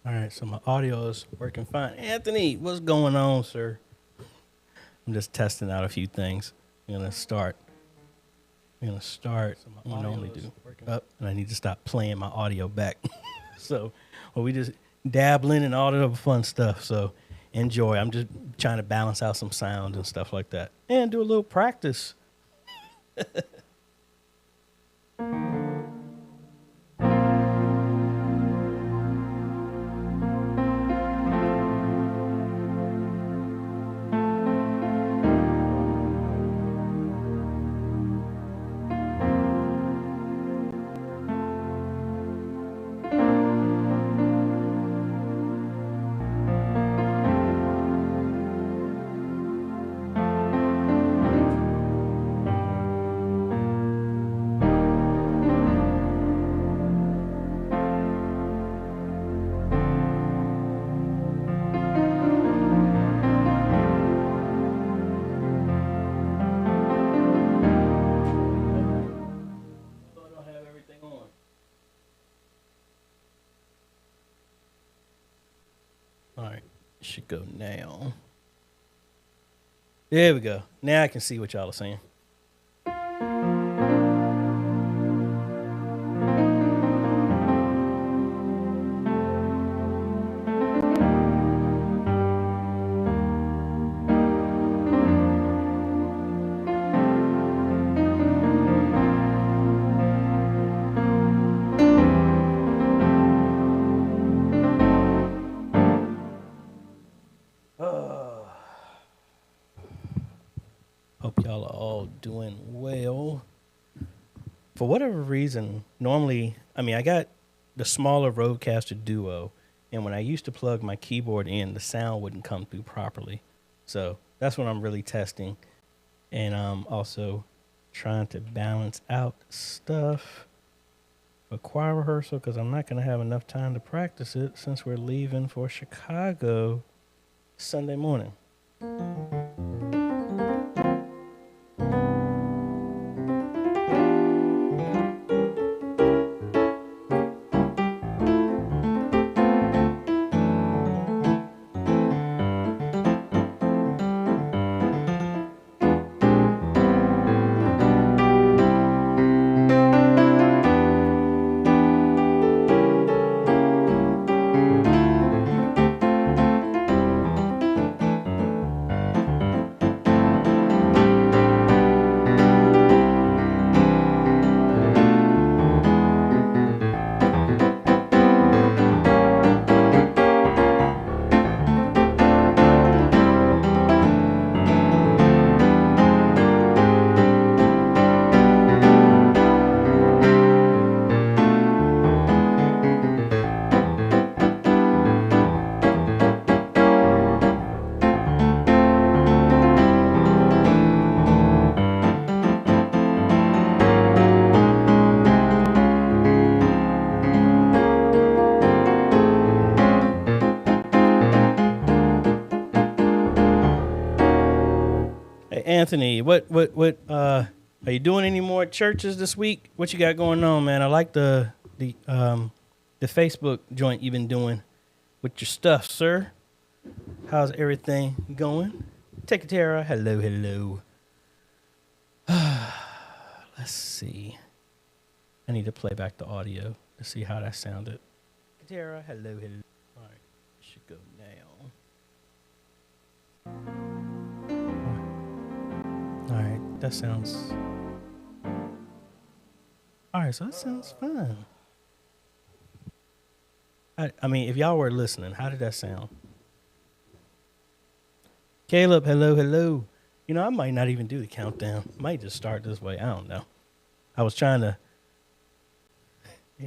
All right, so my audio is working fine. Anthony, what's going on, sir? I'm just testing out a few things. I'm gonna start. So what I normally do. Up, and I need to stop playing my audio back. So, we just dabbling and all the other fun stuff. So, enjoy. I'm just trying to balance out some sound and stuff like that, and do a little practice. Should go now. There we go. Now I can see what y'all are saying. Hope y'all are all doing well. For whatever reason, normally, I got the smaller Rodecaster Duo, and when I used to plug my keyboard in, the sound wouldn't come through properly. So that's what I'm really testing. And I'm also trying to balance out stuff for choir rehearsal because I'm not going to have enough time to practice it since we're leaving for Chicago Sunday morning. Anthony, what are you doing any more churches this week? What you got going on, man? I like the Facebook joint you've been doing with your stuff, sir. How's everything going? Take it, Tara. Hello. Let's see. I need to play back the audio to see how that sounded. Tara, hello. All right, should go now. All right, that sounds... All right, so that sounds fun. I mean, if y'all were listening, how did that sound? Caleb, hello. You know, I might not even do the countdown. Might just start this way. I don't know. I was trying to...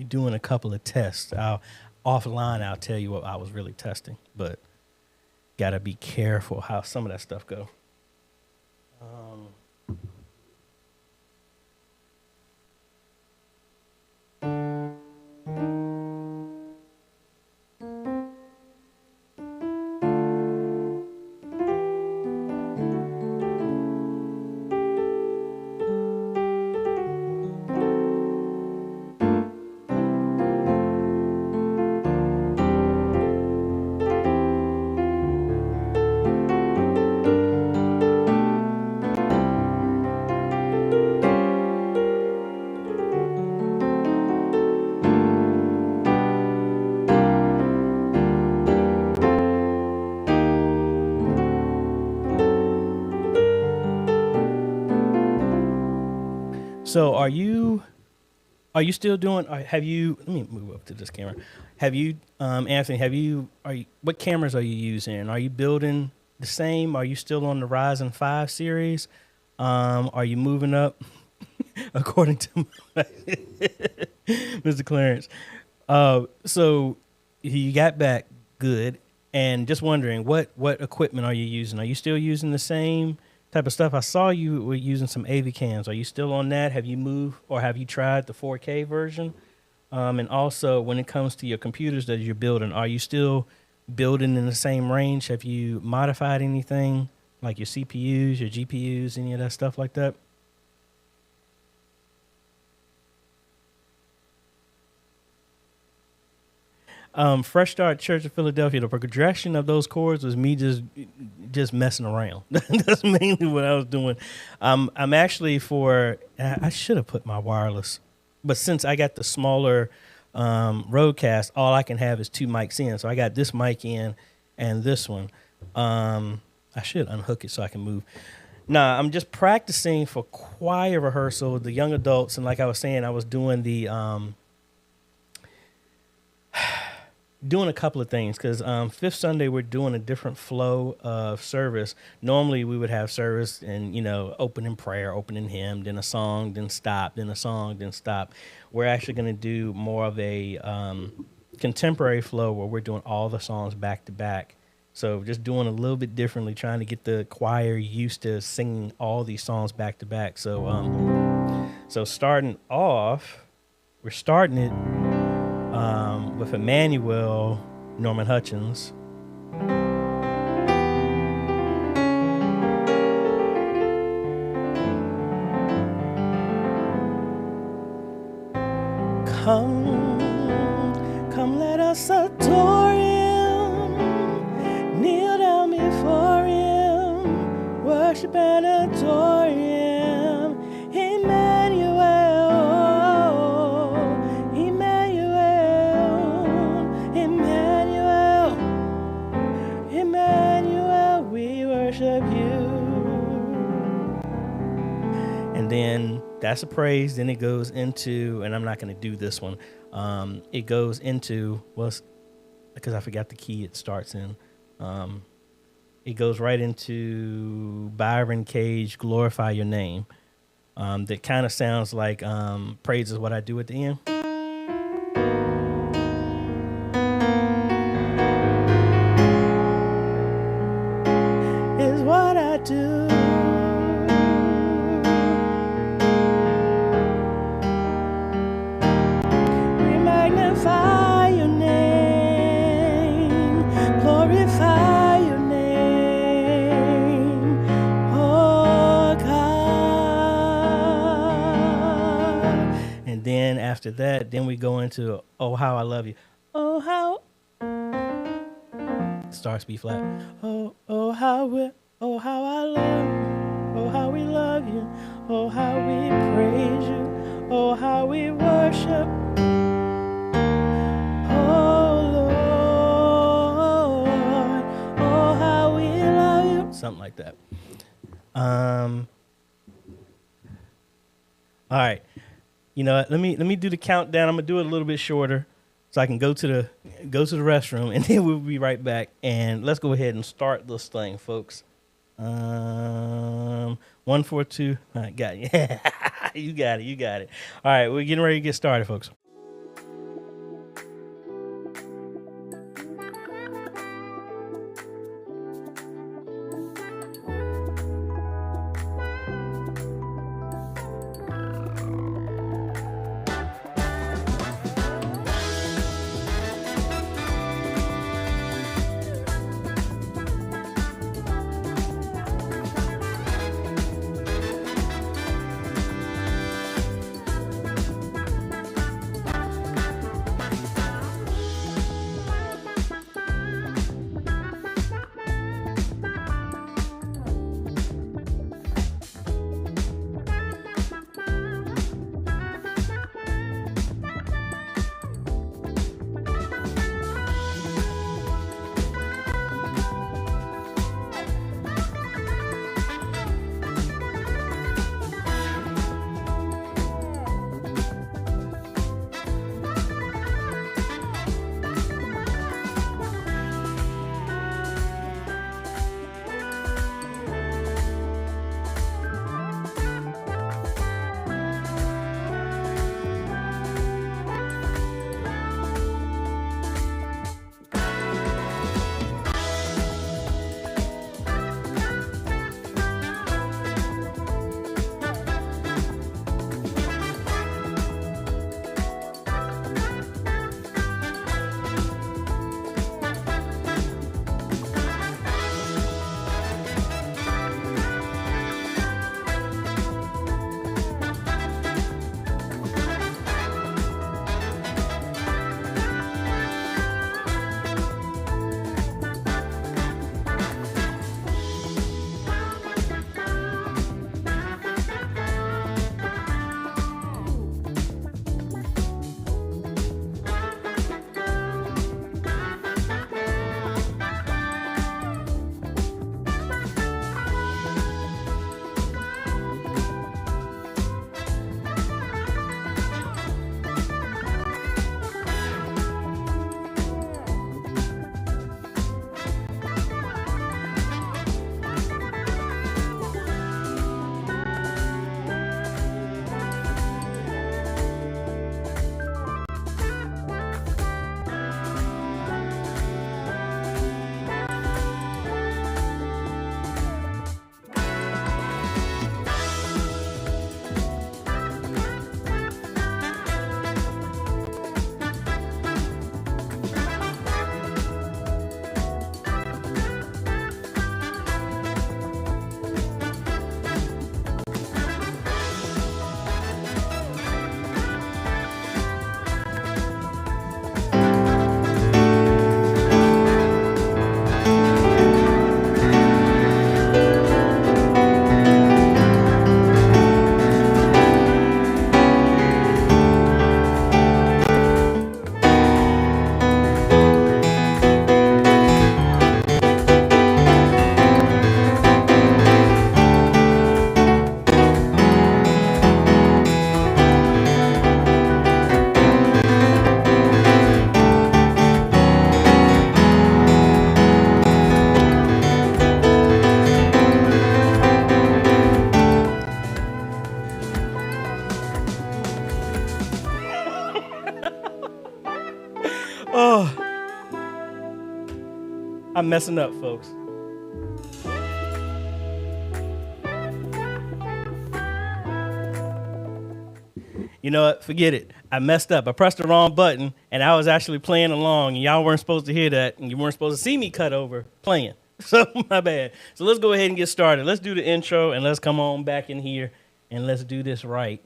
doing a couple of tests. Offline, I'll tell you what I was really testing. But got to be careful how some of that stuff go. So are you still doing? Have you? Let me move up to this camera. Have you, Anthony? What cameras are you using? Are you building the same? Are you still on the Ryzen 5 series? Are you moving up? According to Mr. Clarence. So you got back good, and just wondering what equipment are you using? Are you still using the same type of stuff? I saw you were using some AV cams. Are you still on that? Have you moved, or have you tried the 4K version? And also, when it comes to your computers that you're building, are you still building in the same range? Have you modified anything, like your CPUs, your GPUs, any of that stuff like that? Fresh Start Church of Philadelphia, the progression of those chords was me just messing around. That's mainly what I was doing. I'm actually I should have put my wireless, but since I got the smaller Rodecast, all I can have is 2 mics in. So I got this mic in and this one. I should unhook it so I can move. Nah, I'm just practicing for choir rehearsal, the young adults. And like I was saying, I was doing doing a couple of things, because Fifth Sunday we're doing a different flow of service. Normally we would have service and, opening prayer, opening hymn, then a song, then stop, then a song, then stop. We're actually going to do more of a contemporary flow where we're doing all the songs back to back. So just doing a little bit differently, trying to get the choir used to singing all these songs back to back. So starting off, we're starting it with Emmanuel, Norman Hutchins. Come, let us adore him, kneel down before him, worship and adore him, Emmanuel, Emmanuel, Emmanuel, Emmanuel, we worship you. And then that's a praise. Then it goes into, and I'm not going to do this one. It goes into, because I forgot the key it starts in. It goes right into Byron Cage, Glorify Your Name. That kind of sounds like praise is what I do at the end. Is what I do. Magnify your name, glorify your name, oh God. And then after that, then we go into Oh How I Love You. Oh how starts B flat. Oh how I love you. Oh how we love you. Oh how we praise you. Oh how we worship. Something like that. All right. You know what? Let me do the countdown. I'm gonna do it a little bit shorter so I can go to the restroom, and then we'll be right back. And let's go ahead and start this thing, folks. 1, 4, 2. All right, got it. Yeah, you got it. All right, we're getting ready to get started, folks. I'm messing up, folks. You know what? Forget it. I messed up. I pressed the wrong button, and I was actually playing along, and y'all weren't supposed to hear that, and you weren't supposed to see me cut over playing. So my bad. So let's go ahead and get started. Let's do the intro, and let's come on back in here, and let's do this right.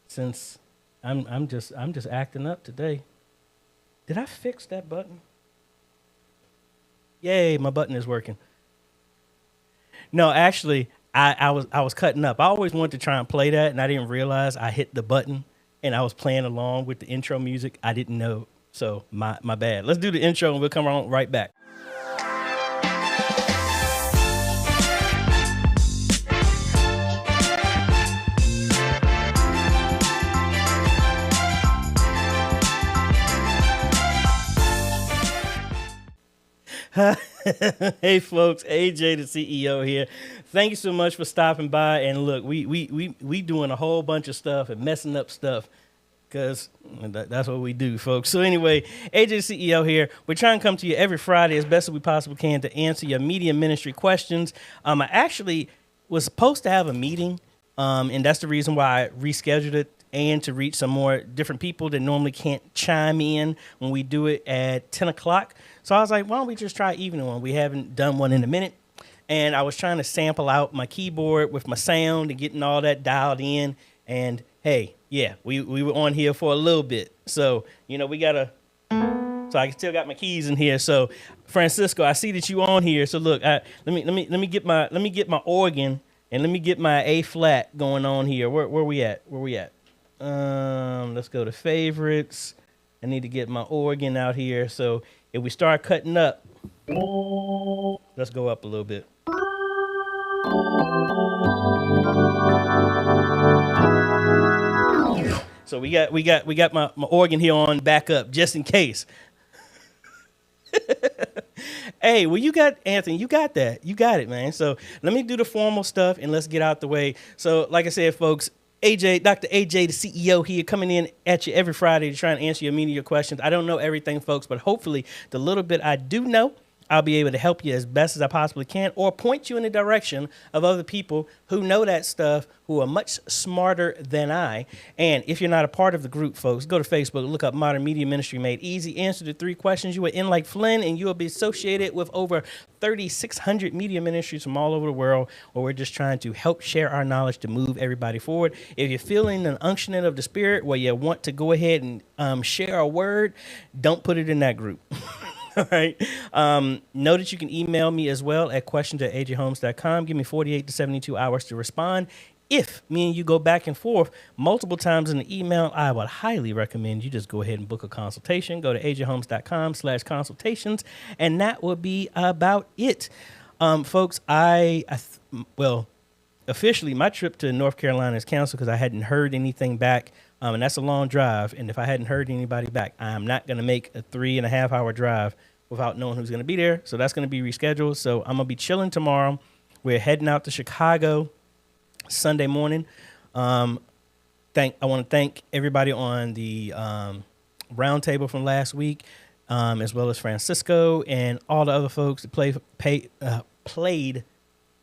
Since I'm just acting up today. Did I fix that button? Yay, my button is working. No, actually, I was cutting up. I always wanted to try and play that, and I didn't realize I hit the button, and I was playing along with the intro music. I didn't know, so my bad. Let's do the intro, and we'll come on right back. Hey folks, AJ the CEO here. Thank you so much for stopping by. And look, we doing a whole bunch of stuff and messing up stuff because that's what we do, folks. So anyway, AJ the CEO here. We're trying to come to you every Friday as best as we possibly can to answer your media ministry questions. I actually was supposed to have a meeting, and that's the reason why I rescheduled it, and to reach some more different people that normally can't chime in when we do it at 10 o'clock. So I was like, why don't we just try evening one? We haven't done one in a minute. And I was trying to sample out my keyboard with my sound and getting all that dialed in. And hey, yeah, we were on here for a little bit. So, you know, so I still got my keys in here. So Francisco, I see that you on here. So look, let me get my organ and let me get my A flat going on here. Where we at? Let's go to favorites. I need to get my organ out here. So if we start cutting up, let's go up a little bit. So we got my organ here on back up just in case. Hey, well, you got Anthony, you got that. You got it, man. So let me do the formal stuff and let's get out the way. So like I said, folks, Dr. AJ, the CEO here, coming in at you every Friday to try and answer your media questions. I don't know everything, folks, but hopefully the little bit I do know, I'll be able to help you as best as I possibly can or point you in the direction of other people who know that stuff, who are much smarter than I. And if you're not a part of the group, folks, go to Facebook, look up Modern Media Ministry Made Easy, answer the 3 questions. You are in like Flynn, and you will be associated with over 3,600 media ministries from all over the world, where we're just trying to help share our knowledge to move everybody forward. If you're feeling an unctioning of the Spirit where you want to go ahead and share a word, don't put it in that group. All right. Know that you can email me as well at questions@ajhomes.com. Give me 48 to 72 hours to respond. If me and you go back and forth multiple times in the email, I would highly recommend you just go ahead and book a consultation. Go to ajhomes.com/consultations, and that will be about it. Folks, officially my trip to North Carolina is canceled because I hadn't heard anything back. And that's a long drive. And if I hadn't heard anybody back, I'm not going to make a 3.5-hour drive without knowing who's going to be there. So that's going to be rescheduled. So I'm going to be chilling tomorrow. We're heading out to Chicago Sunday morning. I want to thank everybody on the roundtable from last week, as well as Francisco and all the other folks that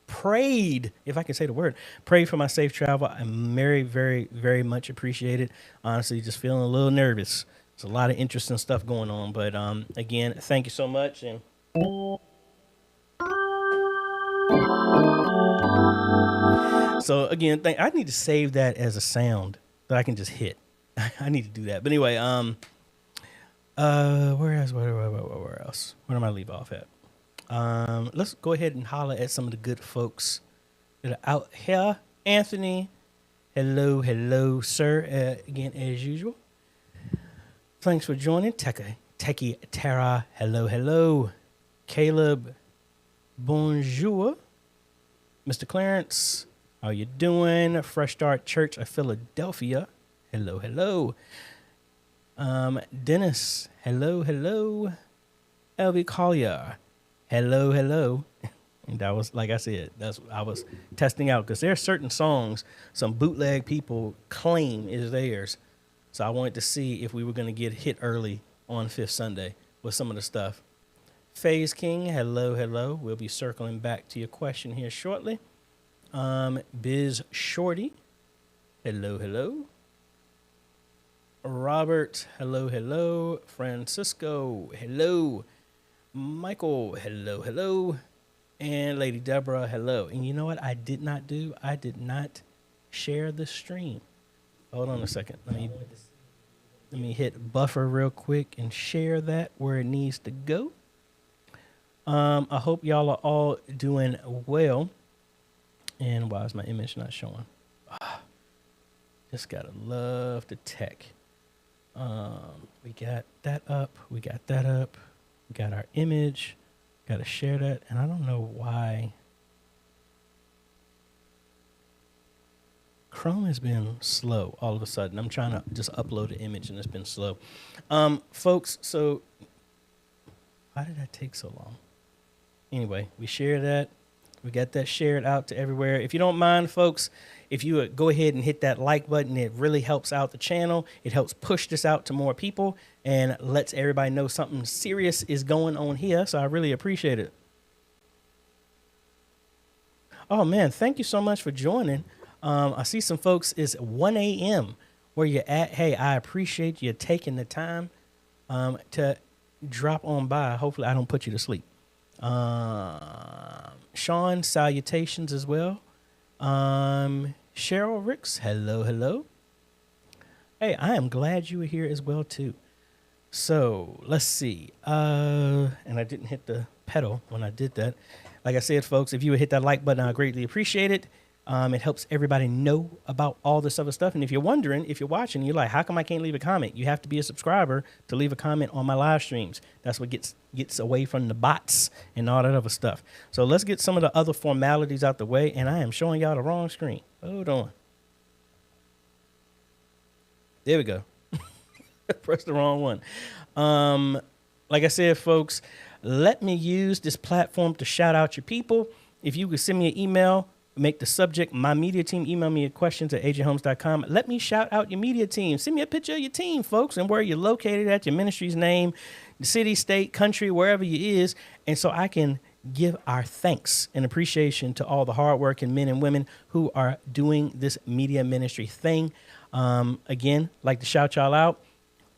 prayed, if I can say the word, prayed for my safe travel. I'm very, very, very much appreciated. Honestly, just feeling a little nervous. There's a lot of interesting stuff going on. But again, thank you so much. And so again, I need to save that as a sound that I can just hit. I need to do that. But anyway, where else? Where am I leave off at? Let's go ahead and holler at some of the good folks that are out here. Anthony, hello, sir. Again, as usual. Thanks for joining. Techie Tara, hello. Caleb, bonjour. Mr. Clarence, how you doing? Fresh Start Church of Philadelphia, hello. Dennis, hello. LV Collier, hello. And that was, like I said, I was testing out because there are certain songs some bootleg people claim is theirs. So I wanted to see if we were going to get hit early on Fifth Sunday with some of the stuff. FaZe King, hello, hello. We'll be circling back to your question here shortly. Biz Shorty, hello, hello. Robert, hello, hello. Francisco, hello. Michael, hello, hello. And Lady Deborah, hello. And you know what I did not do? I did not share the stream. Hold on a second. Let me hit buffer real quick and share that where it needs to go. I hope y'all are all doing well. And why is my image not showing? Just gotta love the tech. We got that up. We got that up. We got our image. Gotta share that. And I don't know why Chrome has been slow all of a sudden. I'm trying to just upload an image and it's been slow. Folks, so why did that take so long? Anyway, we share that. We got that shared out to everywhere. If you don't mind, folks, if you would go ahead and hit that like button, it really helps out the channel. It helps push this out to more people and lets everybody know something serious is going on here. So I really appreciate it. Oh, man, thank you so much for joining. I see some folks, it's 1 a.m. where you're at. Hey, I appreciate you taking the time to drop on by. Hopefully I don't put you to sleep. Sean, salutations as well. Cheryl Ricks, hello, hello. Hey, I am glad you were here as well, too. So let's see. And I didn't hit the pedal when I did that. Like I said, folks, if you would hit that like button, I greatly appreciate it. It helps everybody know about all this other stuff. And if you're wondering, if you're watching, you're like, how come I can't leave a comment? You have to be a subscriber to leave a comment on my live streams. That's what gets away from the bots and all that other stuff. So let's get some of the other formalities out the way. And I am showing y'all the wrong screen. Hold on. There we go. Press the wrong one. Like I said, folks, let me use this platform to shout out your people. If you could send me an email, make the subject my media team, email me your questions at ajhomes.com. Let me shout out your media team. Send me a picture of your team, folks, and where you're located at, your ministry's name, the city, state, country, wherever you is. And so I can give our thanks and appreciation to all the hardworking men and women who are doing this media ministry thing. Again, like to shout y'all out.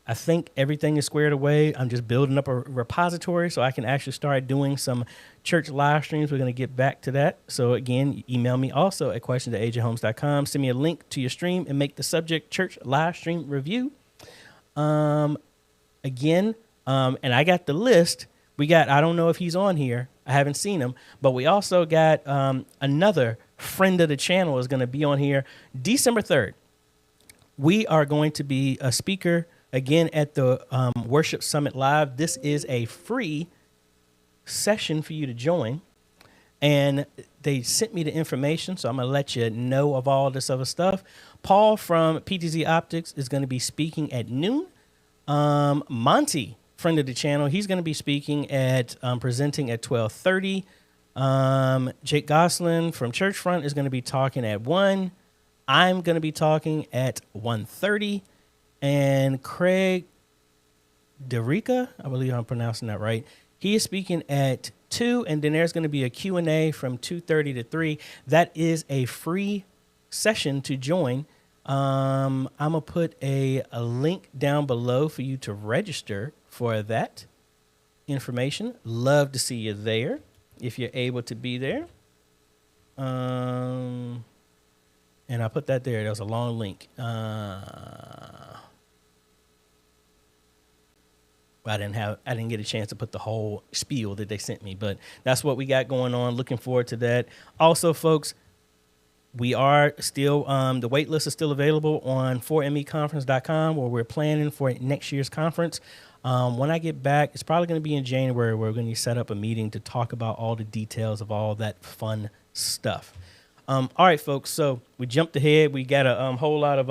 I think everything is squared away. I'm just building up a repository so I can actually start doing some church live streams. We're going to get back to that. So again, email me also at questions@ajhomes.com. Send me a link to your stream and make the subject church live stream review. And I got the list. We got, I don't know if he's on here. I haven't seen him, but we also got another friend of the channel is going to be on here December 3rd. We are going to be a speaker again at the Worship Summit Live. This is a free session for you to join. And they sent me the information, so I'm going to let you know of all this other stuff. Paul from PTZ Optics is going to be speaking at noon. Monty, friend of the channel, he's going to be speaking at presenting at 12:30. Jake Goslin from Churchfront is going to be talking at 1. I'm going to be talking at 1:30. And Craig Derica, I believe I'm pronouncing that right, he is speaking at 2, and then there's going to be a Q&A from 2:30 to 3. That is a free session to join. I'm going to put a link down below for you to register for that information. Love to see you there if you're able to be there. And I put that there. There was a long link. I didn't get a chance to put the whole spiel that they sent me, but that's what we got going on. Looking forward to that. Also, folks, we are still, the wait list is still available on 4meconference.com, where we're planning for next year's conference. When I get back, it's probably going to be in January, where we're going to set up a meeting to talk about all the details of all that fun stuff. All right, folks, so we jumped ahead. We got a whole lot of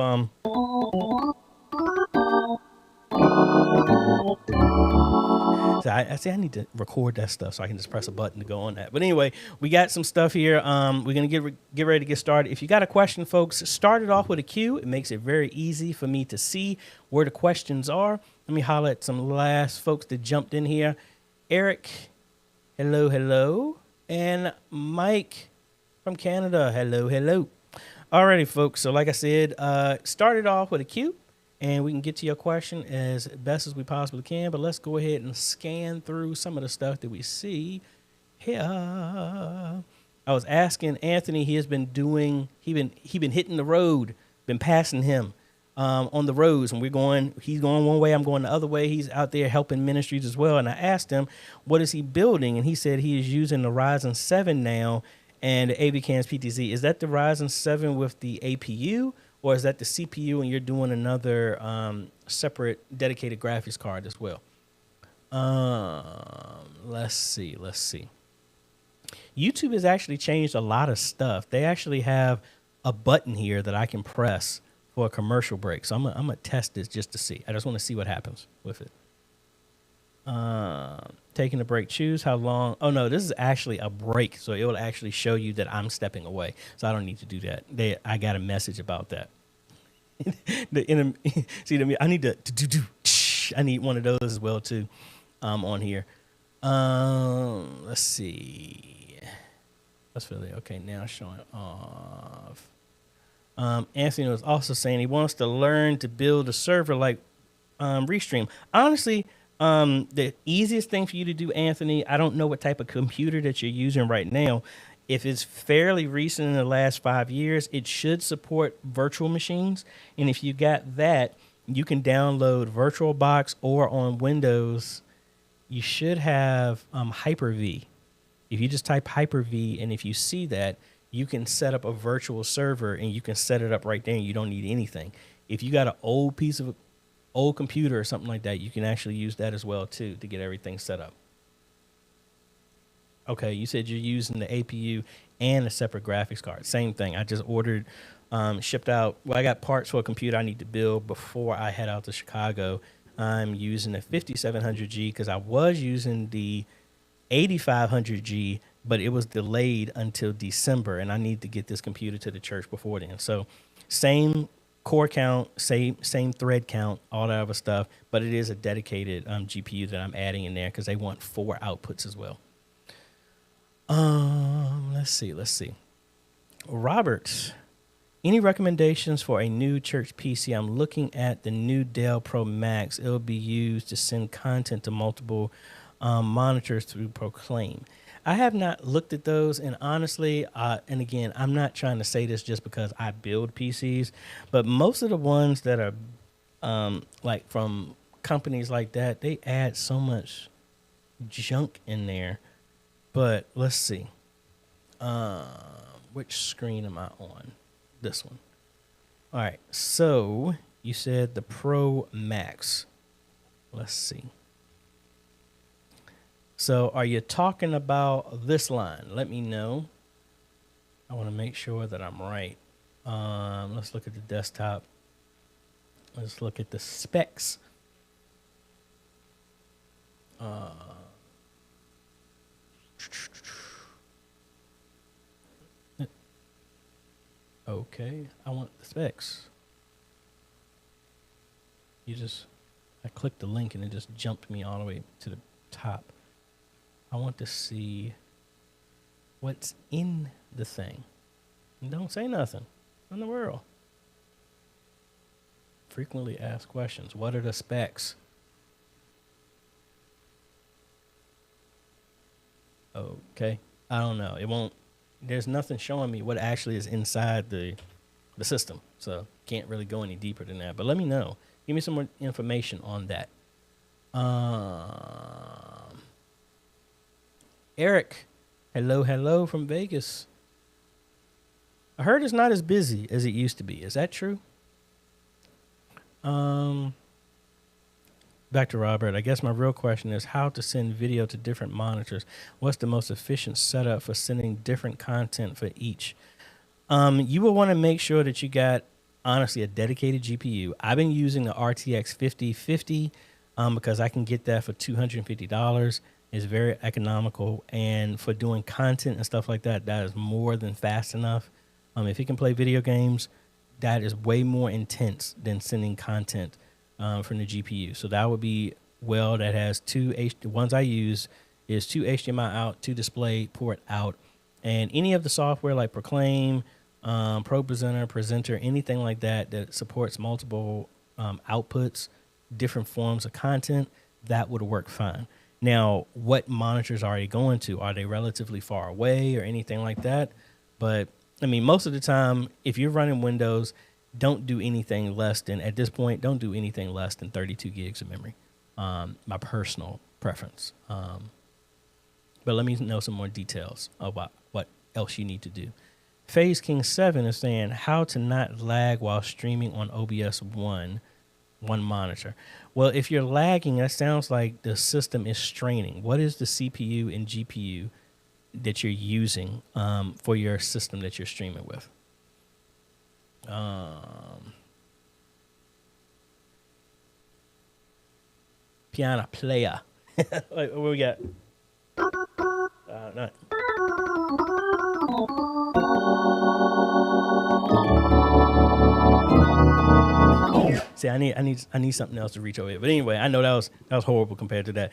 so I need to record that stuff so I can just press a button to go on that. But anyway, we got some stuff here. We're going to get ready to get started. If you got a question, folks, start it off with a Q. It makes it very easy for me to see where the questions are. Let me holler at some last folks that jumped in here. Eric, Hello, hello. And Mike from Canada. Hello, hello. Alrighty, folks. So like I said, started off with a Q, and we can get to your question as best as we possibly can. But let's go ahead and scan through some of the stuff that we see here. I was asking Anthony, he has been doing, he been hitting the road, been passing him on the roads, and he's going one way, I'm going the other way. He's out there helping ministries as well. And I asked him, what is he building? And he said he is using the Ryzen 7 now and the AVCAN's PTZ. Is that the Ryzen 7 with the APU, or is that the CPU and you're doing another separate dedicated graphics card as well? Let's see. YouTube has actually changed a lot of stuff. They actually have a button here that I can press for a commercial break. So I'm gonna test this just to see. I just want to see what happens with it. Taking a break, choose how long. Oh no, this is actually a break. So it will actually show you that I'm stepping away. So I don't need to do that. I got a message about that. See, I need I need one of those as well too on here. Let's see. That's really okay. Now showing off. Anthony was also saying he wants to learn to build a server like Restream. Honestly, the easiest thing for you to do, Anthony, I don't know what type of computer that you're using right now. If it's fairly recent in the last 5 years, it should support virtual machines. And if you got that, you can download VirtualBox, or on Windows, you should have Hyper-V. If you just type Hyper-V, and if you see that, you can set up a virtual server and you can set it up right there and you don't need anything. If you got an old piece of old computer or something like that, you can actually use that as well too to get everything set up. Okay, you said you're using the APU and a separate graphics card. Same thing. I just ordered, shipped out. Well, I got parts for a computer I need to build before I head out to Chicago. I'm using a 5700G because I was using the 8500G, but it was delayed until December, and I need to get this computer to the church before then. So same core count, same thread count, all that other stuff, but it is a dedicated GPU that I'm adding in there because they want 4 outputs as well. Let's see. Robert, any recommendations for a new church PC? I'm looking at the new Dell Pro Max. It'll be used to send content to multiple monitors through Proclaim. I have not looked at those, and honestly, and again, I'm not trying to say this just because I build PCs, but most of the ones that are like from companies like that, they add so much junk in there. But let's see. Which screen am I on? This one. All right. So you said the Pro Max. Let's see. So are you talking about this line? Let me know. I want to make sure that I'm right. Let's look at the desktop. Let's look at the specs. Okay, I want the specs. I clicked the link and it just jumped me all the way to the top. I want to see what's in the thing. Don't say nothing. What in the world? Frequently asked questions. What are the specs? Okay. I don't know. It won't. There's nothing showing me what actually is inside the system. So can't really go any deeper than that. But let me know. Give me some more information on that. Eric, hello from Vegas. I heard it's not as busy as it used to be. Is that true? Back to Robert. I guess my real question is how to send video to different monitors. What's the most efficient setup for sending different content for each? You will want to make sure that you got, honestly, a dedicated GPU. I've been using the RTX 5050 because I can get that for $250. It's very economical, and for doing content and stuff like that, that is more than fast enough. If you can play video games, that is way more intense than sending content from the GPU. So that would be, well, that has the ones I use is 2 HDMI out, 2 display port out. And any of the software like Proclaim, ProPresenter, anything like that that supports multiple outputs, different forms of content, that would work fine. Now, what monitors are they going to? Are they relatively far away or anything like that? But I mean, most of the time, if you're running Windows, don't do anything less than, at this point, don't do anything less than 32 gigs of memory. My personal preference. But let me know some more details about what else you need to do. Phase King 7 is saying how to not lag while streaming on OBS one monitor. Well, if you're lagging, that sounds like the system is straining. What is the CPU and GPU that you're using for your system that you're streaming with? Piano player. What we got? No. See, I need something else to reach over here. But anyway, I know that was horrible compared to that.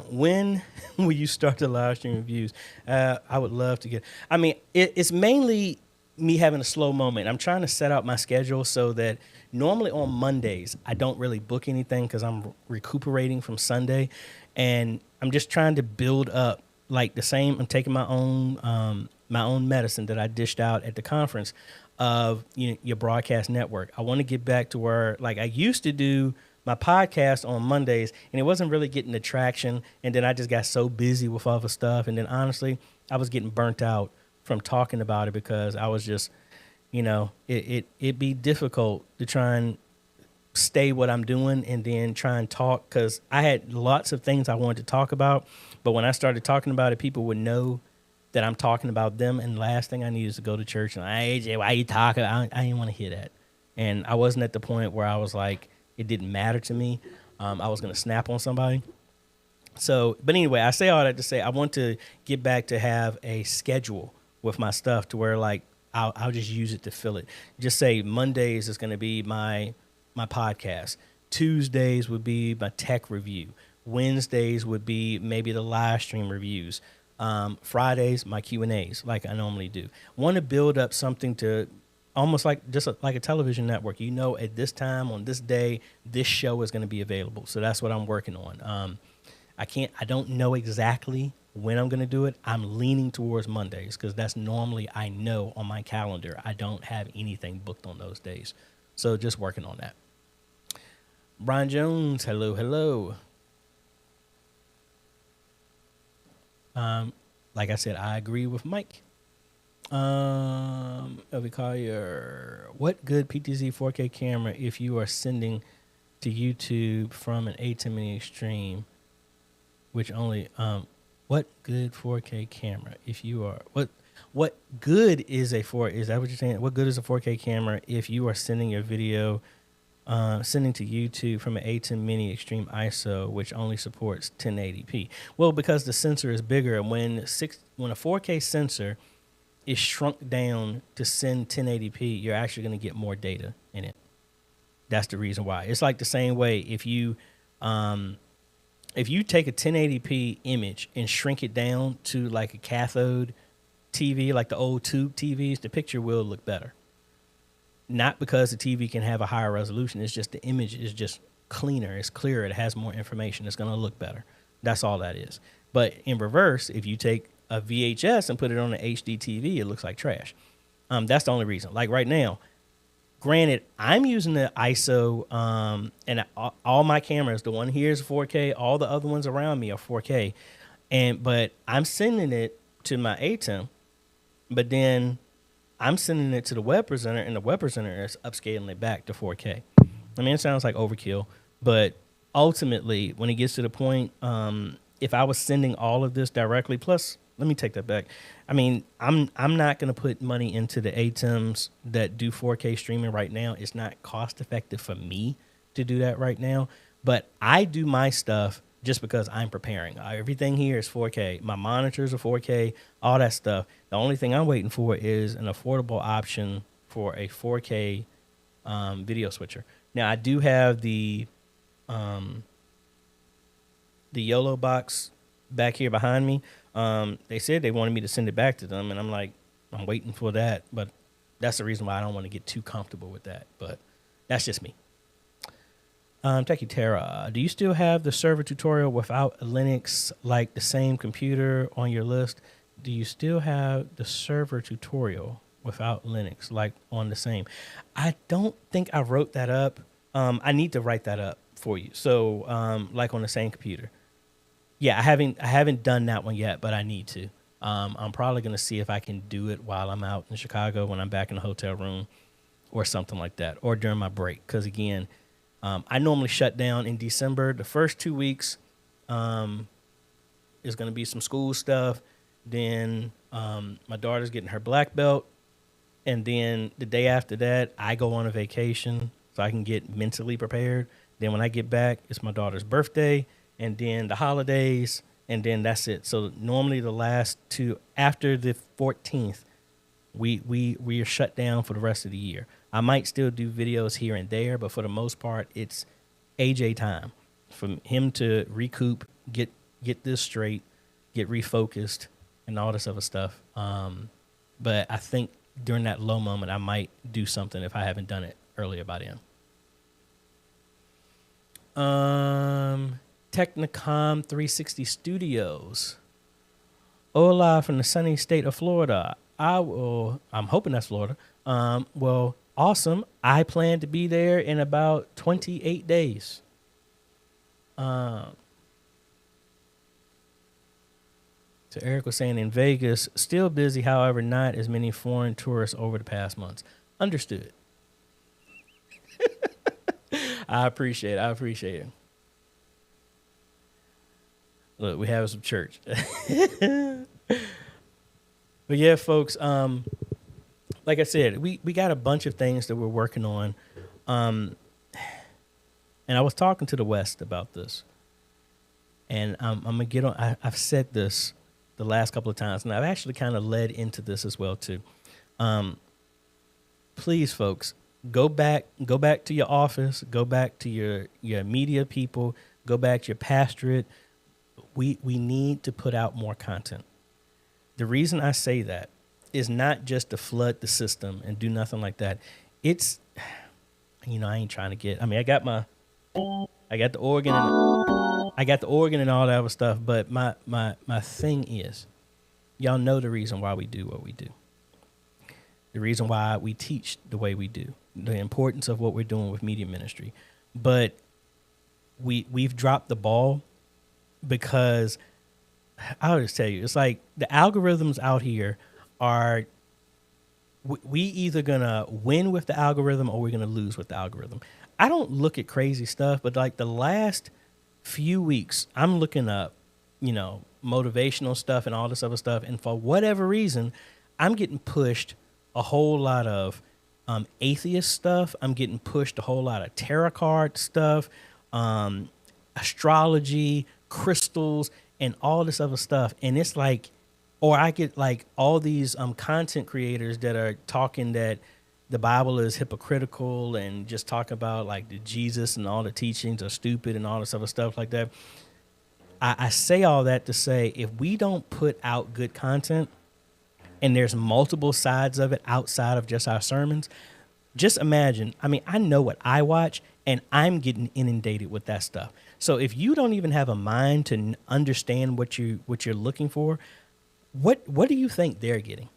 When will you start the live stream reviews? I would love to get. I mean, it's mainly me having a slow moment. I'm trying to set out my schedule so that normally on Mondays I don't really book anything because I'm recuperating from Sunday, and I'm just trying to build up like the same. I'm taking my own medicine that I dished out at the conference of your broadcast network. I want to get back to where like I used to do my podcast on Mondays, and it wasn't really getting the traction. And then I just got so busy with other stuff. And then honestly, I was getting burnt out from talking about it because I was just, it'd be difficult to try and stay what I'm doing and then try and talk, because I had lots of things I wanted to talk about. But when I started talking about it, people would know that I'm talking about them, and last thing I need is to go to church and hey, AJ, why you talking? I didn't want to hear that. And I wasn't at the point where I was like, it didn't matter to me. I was going to snap on somebody. So, but anyway, I say all that to say I want to get back to have a schedule with my stuff to where like I'll just use it to fill it. Just say Mondays is going to be my podcast. Tuesdays would be my tech review. Wednesdays would be maybe the live stream reviews. Fridays, my Q&As, like I normally do. Want to build up something to almost like like a television network. At this time, on this day, this show is going to be available. So that's what I'm working on. I don't know exactly when I'm going to do it. I'm leaning towards Mondays because that's normally, I know on my calendar, I don't have anything booked on those days. So just working on that. Brian Jones, hello. Like I said, I agree with Mike. Elvi Collier, what good PTZ 4K camera if you are sending to YouTube from an A10 mini extreme, which only, what good 4K camera if you are, what good is is that what you're saying? What good is a 4K camera if you are sending your video sending to YouTube from an A10 mini extreme ISO, which only supports 1080p. Well, because the sensor is bigger, and when a 4K sensor is shrunk down to send 1080p, you're actually going to get more data in it. That's the reason why. It's like the same way if you take a 1080p image and shrink it down to like a cathode TV, like the old tube TVs, the picture will look better. Not because the TV can have a higher resolution. It's just the image is just cleaner. It's clearer. It has more information. It's going to look better. That's all that is. But in reverse, if you take a VHS and put it on an HD TV, it looks like trash. That's the only reason. Like right now, granted, I'm using the ISO, and all my cameras, the one here is 4K. All the other ones around me are 4K. But I'm sending it to my ATEM, but then I'm sending it to the web presenter, and the web presenter is upscaling it back to 4K. I mean, it sounds like overkill, but ultimately, when it gets to the point, if I was sending all of this directly, plus, let me take that back. I mean, I'm not going to put money into the ATEMs that do 4K streaming right now. It's not cost effective for me to do that right now, but I do my stuff just because I'm preparing. Everything here is 4K. My monitors are 4K, all that stuff. The only thing I'm waiting for is an affordable option for a 4K video switcher. Now, I do have the YOLO box back here behind me. They said they wanted me to send it back to them, and I'm like, I'm waiting for that. But that's the reason why I don't want to get too comfortable with that. But that's just me. Thank you, Tara. Do you still have the server tutorial without Linux, like the same computer on your list? Do you still have the server tutorial without Linux, like on the same? I don't think I wrote that up. I need to write that up for you. So, like on the same computer. Yeah, I haven't done that one yet, but I need to. I'm probably going to see if I can do it while I'm out in Chicago when I'm back in the hotel room or something like that, or during my break. Because again, I normally shut down in December. The first 2 weeks is going to be some school stuff. Then my daughter's getting her black belt. And then the day after that, I go on a vacation so I can get mentally prepared. Then when I get back, it's my daughter's birthday, and then the holidays, and then that's it. So normally the last two, after the 14th, we are shut down for the rest of the year. I might still do videos here and there, but for the most part, it's AJ time for him to recoup, get this straight, get refocused, and all this other stuff. But I think during that low moment, I might do something if I haven't done it earlier by then. Technicom 360 Studios. Hola from the sunny state of Florida. I'm hoping that's Florida. Well, awesome. I plan to be there in about 28 days. So Eric was saying in Vegas, still busy, however, not as many foreign tourists over the past months. Understood. I appreciate it. Look, we have some church. But yeah, folks, like I said, we got a bunch of things that we're working on. And I was talking to the West about this. And I'm going to get on. I've said this the last couple of times, and I've actually kind of led into this as well, too. Please, folks, go back to your office, go back to your media people, go back to your pastorate. We need to put out more content. The reason I say that is not just to flood the system and do nothing like that. It's, I ain't trying to get, I got the organ and all that other stuff, but my thing is, y'all know the reason why we do what we do. The reason why we teach the way we do, the importance of what we're doing with media ministry. But we've dropped the ball because I'll just tell you, it's like the algorithms out here are, we either gonna win with the algorithm or we're gonna lose with the algorithm. I don't look at crazy stuff, but like the last few weeks, I'm looking up, motivational stuff and all this other stuff. And for whatever reason, I'm getting pushed a whole lot of atheist stuff. I'm getting pushed a whole lot of tarot card stuff, astrology, crystals, and all this other stuff. And it's like, or I get like all these content creators that are talking that the Bible is hypocritical and just talk about like the Jesus and all the teachings are stupid and all this other stuff like that. I say all that to say, if we don't put out good content and there's multiple sides of it outside of just our sermons, just imagine, I know what I watch and I'm getting inundated with that stuff. So if you don't even have a mind to understand what you're looking for, what do you think they're getting?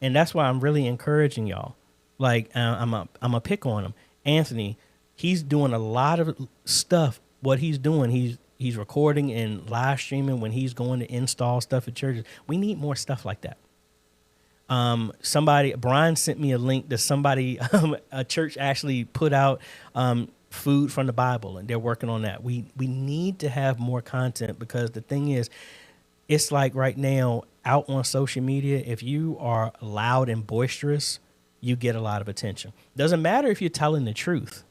And that's why I'm really encouraging y'all. Like I'm a pick on him. Anthony, he's doing a lot of stuff. What he's doing, he's recording and live streaming when he's going to install stuff at churches. We need more stuff like that. Brian sent me a link that somebody, a church actually put out food from the Bible, and they're working on that. We need to have more content, because the thing is, it's like right now out on social media, if you are loud and boisterous, you get a lot of attention. Doesn't matter if you're telling the truth.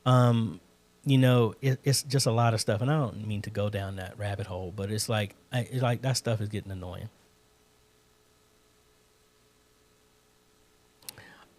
It's just a lot of stuff, and I don't mean to go down that rabbit hole, but it's like that stuff is getting annoying.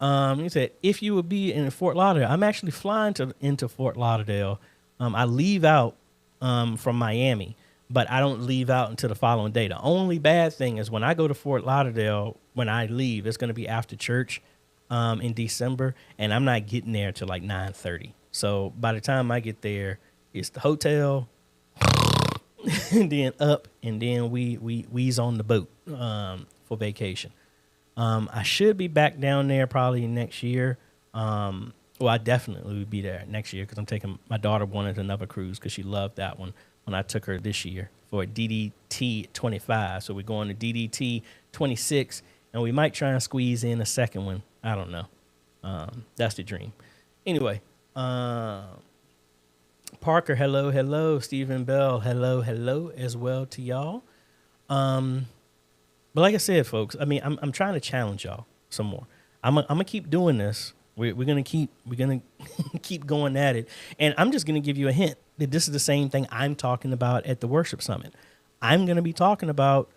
He said, if you would be in Fort Lauderdale, I'm actually flying into Fort Lauderdale. I leave out from Miami, but I don't leave out until the following day. The only bad thing is when I go to Fort Lauderdale, when I leave, it's going to be after church in December, and I'm not getting there till like 9:30. So by the time I get there, it's the hotel, and then up, and then we's on the boat for vacation. I should be back down there probably next year. Well, I definitely would be there next year because I'm taking my daughter wanted another cruise because she loved that one when I took her this year for DDT 25. So we're going to DDT 26, and we might try and squeeze in a second one. I don't know. That's the dream. Anyway, Parker, hello, hello. Stephen Bell, hello, hello as well to y'all. But like I said, folks, I mean, I'm trying to challenge y'all some more. I'm gonna keep doing this. We're gonna keep keep going at it, and I'm just gonna give you a hint that this is the same thing I'm talking about at the worship summit. I'm gonna be talking about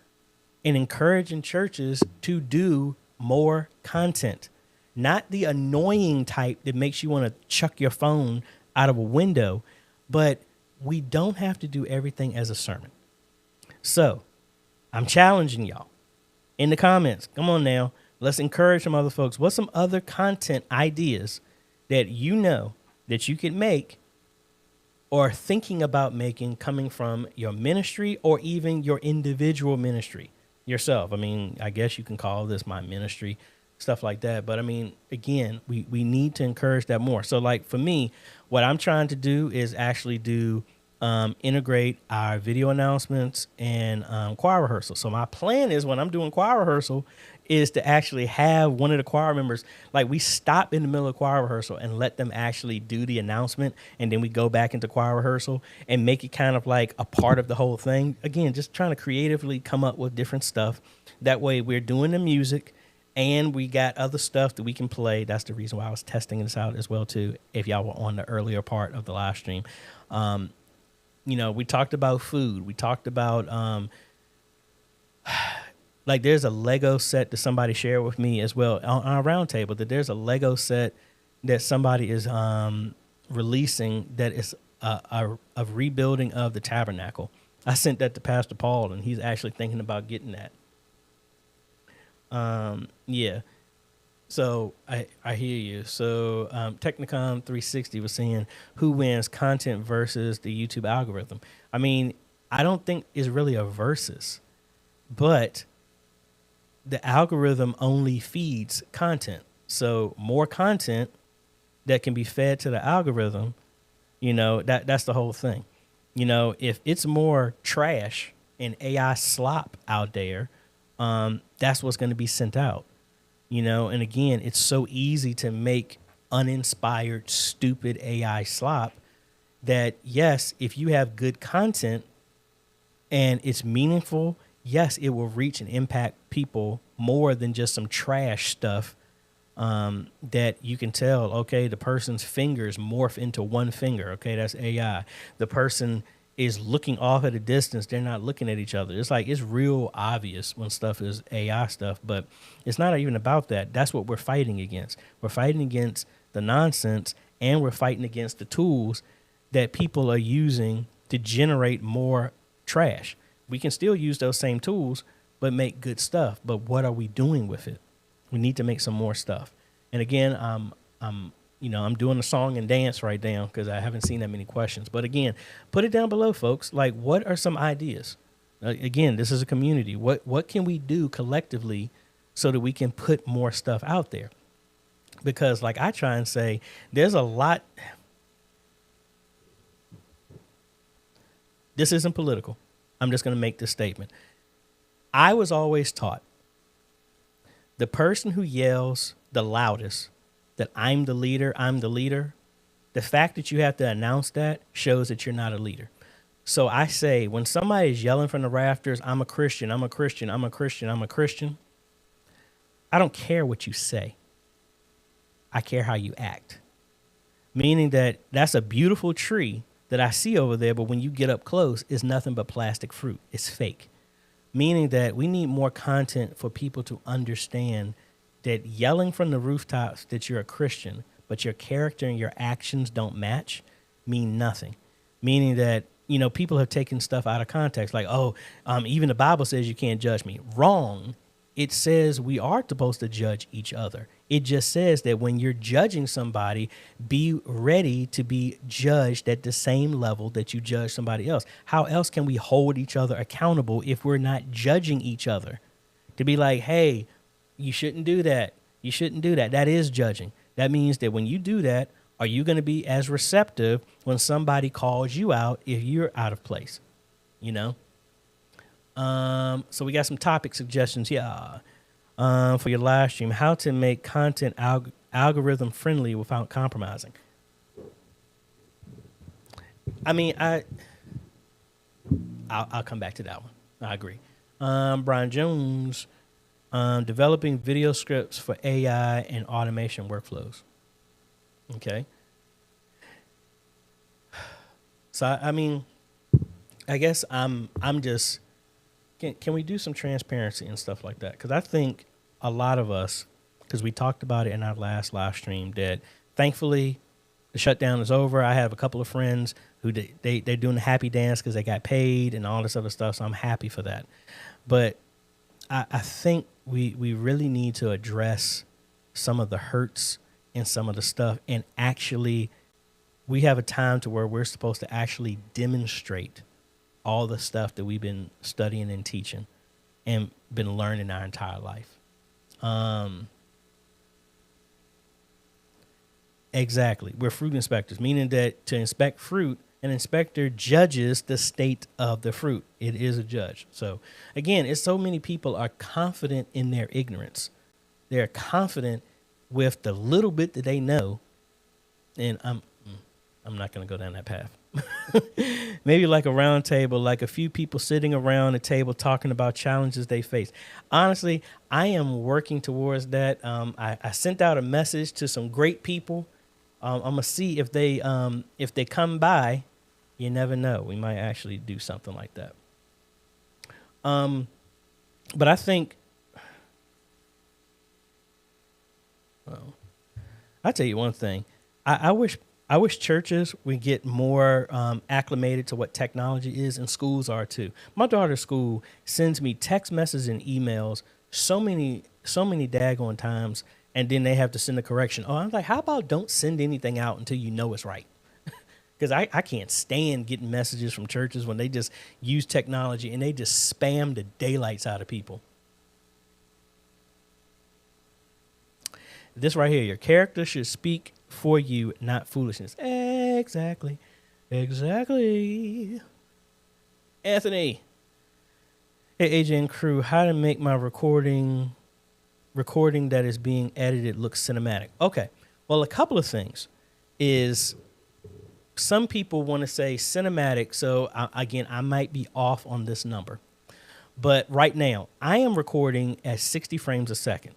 and encouraging churches to do more content, not the annoying type that makes you want to chuck your phone out of a window, but we don't have to do everything as a sermon. So I'm challenging y'all in the comments. Come on now. Let's encourage some other folks. What's some other content ideas that you know that you could make or thinking about making coming from your ministry or even your individual ministry yourself? I mean, I guess you can call this my ministry, stuff like that. But I mean, again, we need to encourage that more. So like for me, what I'm trying to do is actually do integrate our video announcements and choir rehearsal. So my plan is when I'm doing choir rehearsal is to actually have one of the choir members, like we stop in the middle of choir rehearsal and let them actually do the announcement. And then we go back into choir rehearsal and make it kind of like a part of the whole thing. Again, just trying to creatively come up with different stuff. That way we're doing the music and we got other stuff that we can play. That's the reason why I was testing this out as well, too, if y'all were on the earlier part of the live stream. You know, we talked about food. We talked about, like there's a Lego set that somebody shared with me as well on our round table, that there's a Lego set that somebody is releasing that is a rebuilding of the tabernacle. I sent that to Pastor Paul, and he's actually thinking about getting that. Yeah. So I hear you. So Technicom 360 was saying, who wins, content versus the YouTube algorithm? I mean, I don't think it's really a versus, but the algorithm only feeds content. So more content that can be fed to the algorithm, you know, that's the whole thing. You know, if it's more trash and AI slop out there, that's what's going to be sent out. You know, and again, it's so easy to make uninspired, stupid AI slop that, yes, if you have good content and it's meaningful, yes, it will reach and impact people more than just some trash stuff that you can tell, okay, the person's fingers morph into one finger. Okay, that's AI. The person is looking off at a distance. They're not looking at each other. It's like, it's real obvious when stuff is AI stuff, but it's not even about that. That's what we're fighting against. We're fighting against the nonsense, and we're fighting against the tools that people are using to generate more trash. We can still use those same tools, but make good stuff. But what are we doing with it? We need to make some more stuff. And again, I'm doing a song and dance right now because I haven't seen that many questions. But again, put it down below, folks. Like, what are some ideas? Again, this is a community. What can we do collectively so that we can put more stuff out there? Because like I try and say, there's a lot. This isn't political. I'm just going to make this statement. I was always taught the person who yells the loudest that I'm the leader, the fact that you have to announce that shows that you're not a leader. So I say, when somebody is yelling from the rafters, I'm a Christian, I'm a Christian, I'm a Christian, I'm a Christian, I don't care what you say. I care how you act. Meaning that that's a beautiful tree that I see over there, but when you get up close, it's nothing but plastic fruit. It's fake. Meaning that we need more content for people to understand that yelling from the rooftops that you're a Christian, but your character and your actions don't match, mean nothing. Meaning that, you know, people have taken stuff out of context, like, oh, even the Bible says you can't judge me. Wrong. It says we are supposed to judge each other. It just says that when you're judging somebody, be ready to be judged at the same level that you judge somebody else. How else can we hold each other accountable if we're not judging each other? To be like, hey, you shouldn't do that. You shouldn't do that. That is judging. That means that when you do that, are you going to be as receptive when somebody calls you out if you're out of place? You know? So we got some topic suggestions here for your live stream. How to make content algorithm friendly without compromising. I mean, I'll come back to that one. I agree. Brian Jones, developing video scripts for AI and automation workflows. Okay. So I mean, I guess I'm just. Can we do some transparency and stuff like that? Because I think a lot of us, because we talked about it in our last live stream, that thankfully the shutdown is over. I have a couple of friends who they're doing the happy dance because they got paid and all this other stuff. So I'm happy for that. But I think we really need to address some of the hurts and some of the stuff, and actually we have a time to where we're supposed to actually demonstrate all the stuff that we've been studying and teaching and been learning our entire life. Exactly. We're fruit inspectors, meaning that to inspect fruit, an inspector judges the state of the fruit. It is a judge. So again, it's so many people are confident in their ignorance. They're confident with the little bit that they know. And I'm not going to go down that path. Maybe like a round table, like a few people sitting around a table talking about challenges they face. Honestly, I am working towards that. I sent out a message to some great people. I'm gonna see if they come by. You never know. We might actually do something like that. But I think, well, I'll tell you one thing. I wish churches would get more acclimated to what technology is, and schools are too. My daughter's school sends me text messages and emails so many daggone times, and then they have to send a correction. Oh, I'm like, how about don't send anything out until you know it's right? Because I can't stand getting messages from churches when they just use technology and they just spam the daylights out of people. This right here, your character should speak for you, not foolishness. Exactly. Anthony. Hey, AJ and crew, how to make my recording that is being edited look cinematic. Okay. Well, a couple of things is some people want to say cinematic. So again, I might be off on this number, but right now I am recording at 60 frames a second.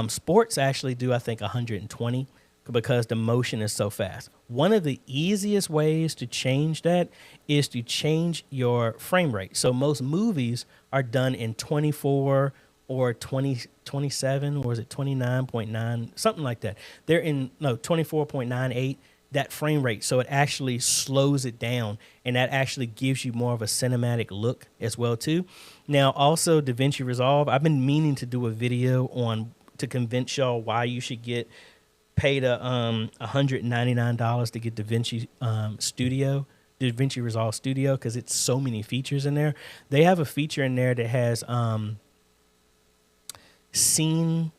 Sports actually do, I think, 120 because the motion is so fast. One of the easiest ways to change that is to change your frame rate. So most movies are done in 24 or 27, or is it 29.9, something like that. They're in 24.98, that frame rate. So it actually slows it down, and that actually gives you more of a cinematic look as well too. Now also DaVinci Resolve, I've been meaning to do a video to convince y'all why you should pay the $199 to get DaVinci DaVinci Resolve Studio, because it's so many features in there. They have a feature in there that has scene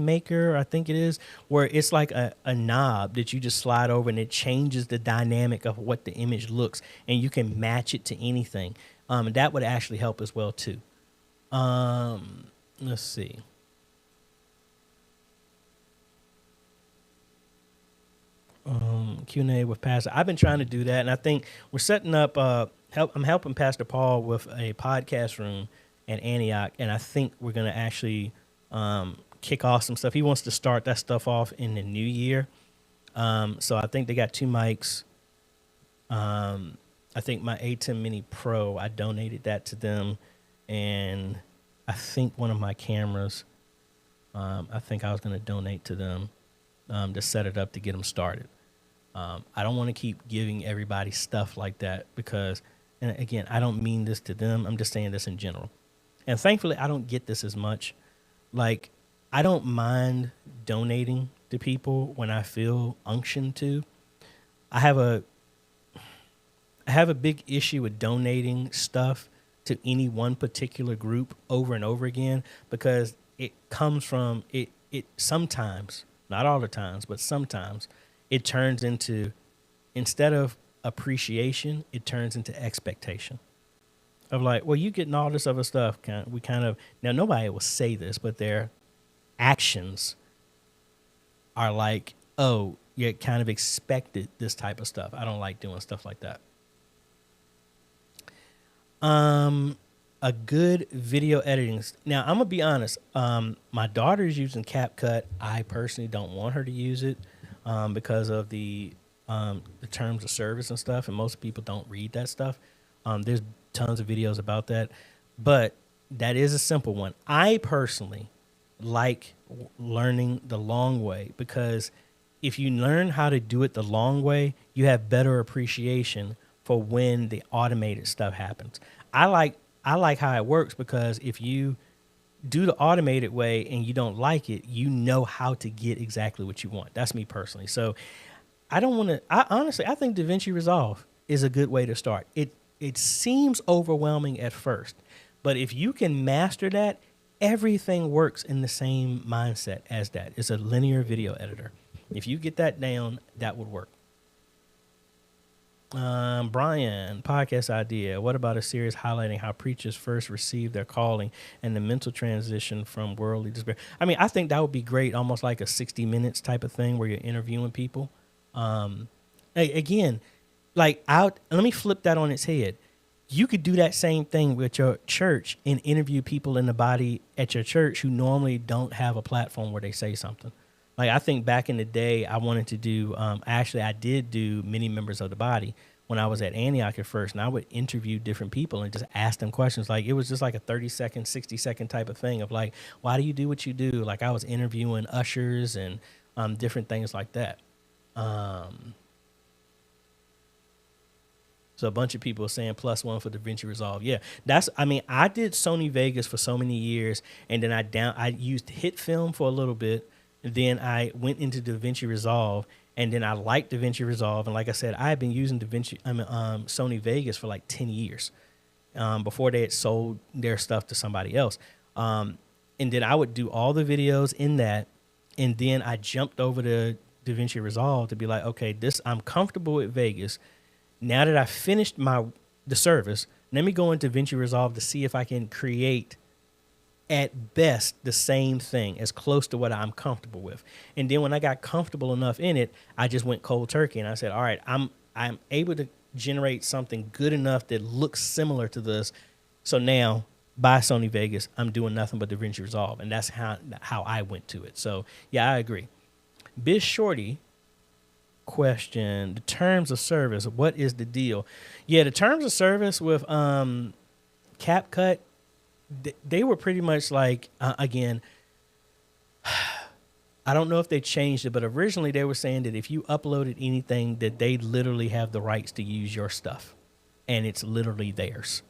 maker, I think it is, where it's like a knob that you just slide over and it changes the dynamic of what the image looks, and you can match it to anything. And that would actually help as well too. Let's see. Q&A with Pastor. I've been trying to do that, and I think we're setting up I'm helping Pastor Paul with a podcast room at Antioch, and I think we're going to actually kick off some stuff. He wants to start that stuff off in the new year. So I think they got 2 mics. I think my A10 Mini Pro, I donated that to them, and I think one of my cameras, I think I was going to donate to them to set it up to get them started. I don't want to keep giving everybody stuff like that because, and again, I don't mean this to them. I'm just saying this in general. And thankfully, I don't get this as much. Like, I don't mind donating to people when I feel unction to. I have a big issue with donating stuff to any one particular group over and over again because it comes from it sometimes, not all the times, but sometimes it turns into, instead of appreciation, it turns into expectation of like, well, you getting all this other stuff. We kind of, now nobody will say this, but their actions are like, oh, you kind of expected this type of stuff. I don't like doing stuff like that. A good video editing. Now, I'm gonna be honest. My daughter's using CapCut. I personally don't want her to use it because of the terms of service and stuff, and most people don't read that stuff. There's tons of videos about that, but that is a simple one. I personally like learning the long way because if you learn how to do it the long way, you have better appreciation for when the automated stuff happens. I like how it works because if you do the automated way and you don't like it, you know how to get exactly what you want. That's me personally. So I don't want to, honestly, I think DaVinci Resolve is a good way to start. It seems overwhelming at first, but if you can master that, everything works in the same mindset as that. It's a linear video editor. If you get that down, that would work. Brian, podcast idea. What about a series highlighting how preachers first received their calling and the mental transition from worldly despair? I mean, I think that would be great, almost like a 60 minutes type of thing where you're interviewing people. Again, like let me flip that on its head. You could do that same thing with your church and interview people in the body at your church who normally don't have a platform where they say something. Like, I think back in the day, I wanted to do, I did do many members of the body when I was at Antioch at first, and I would interview different people and just ask them questions. Like, it was just like a 30-second, 60-second type of thing of like, why do you do what you do? Like, I was interviewing ushers and different things like that. So a bunch of people are saying +1 for DaVinci Resolve. Yeah, I did Sony Vegas for so many years, and then I used HitFilm for a little bit. Then I went into DaVinci Resolve, and then I liked DaVinci Resolve. And like I said, I had been using Sony Vegas for like 10 years before they had sold their stuff to somebody else. And then I would do all the videos in that, and then I jumped over to DaVinci Resolve to be like, okay, I'm comfortable with Vegas. Now that I finished the service, let me go into DaVinci Resolve to see if I can create at best the same thing, as close to what I'm comfortable with. And then when I got comfortable enough in it, I just went cold turkey and I said, all right, I'm able to generate something good enough that looks similar to this. So now by Sony Vegas, I'm doing nothing but DaVinci Resolve. And that's how I went to it. So yeah, I agree. Biz Shorty question, the terms of service, what is the deal? Yeah, the terms of service with CapCut, they were pretty much like, again, I don't know if they changed it, but originally they were saying that if you uploaded anything, that they literally have the rights to use your stuff, and it's literally theirs,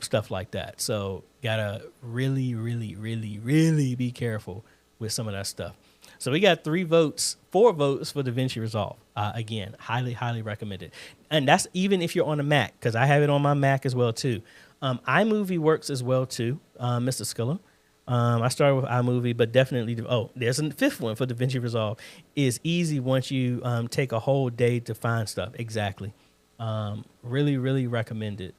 stuff like that. So gotta really, really, really, really be careful with some of that stuff. So we got 4 votes for DaVinci Resolve. Again, highly, highly recommended. And that's even if you're on a Mac, because I have it on my Mac as well too. iMovie works as well too, Mr. Skilla. I started with iMovie, but definitely, there's a 5th one for DaVinci Resolve. Is easy once you take a whole day to find stuff. Exactly. Really, really recommend it.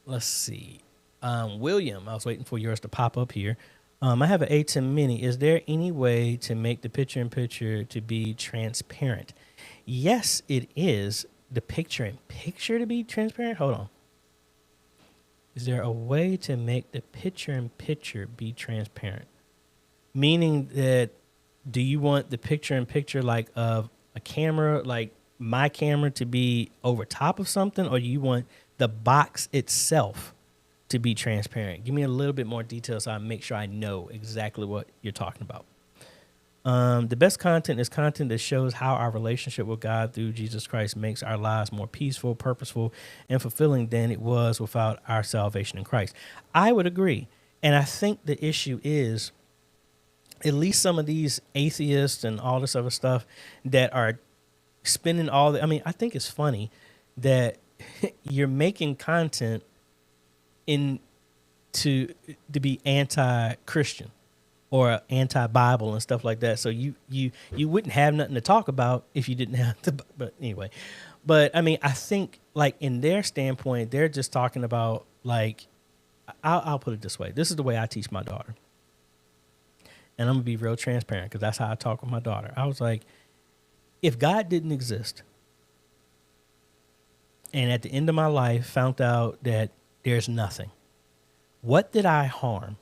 Let's see. William, I was waiting for yours to pop up here. I have an A10 Mini. Is there any way to make the picture-in-picture to be transparent? Yes, it is. The picture-in-picture to be transparent? Hold on. Is there a way to make the picture-in-picture be transparent? Meaning that, do you want the picture-in-picture like of a camera, like my camera, to be over top of something, or do you want the box itself to be transparent? Give me a little bit more detail so I make sure I know exactly what you're talking about. Let's see. William, I was waiting for yours to pop up here. I have an A10 Mini. Is there any way to make the picture-in-picture to be transparent? Yes, it is. The picture-in-picture to be transparent. Meaning that, do you want the picture-in-picture like of a camera, like my camera, to be over top of something, or do you want the box itself to be transparent? Give me a little bit more detail so I make sure I know exactly what you're talking about. The best content is content that shows how our relationship with God through Jesus Christ makes our lives more peaceful, purposeful, and fulfilling than it was without our salvation in Christ. I would agree. And I think the issue is at least some of these atheists and all this other stuff that are spending all the, I mean, I think it's funny that you're making content to be anti-Christian or anti-Bible and stuff like that. So you wouldn't have nothing to talk about if you didn't have to. But anyway, but I mean, I think like in their standpoint, they're just talking about like, I'll put it this way. This is the way I teach my daughter. And I'm gonna be real transparent because that's how I talk with my daughter. I was like, if God didn't exist and at the end of my life found out that there's nothing, what did I harm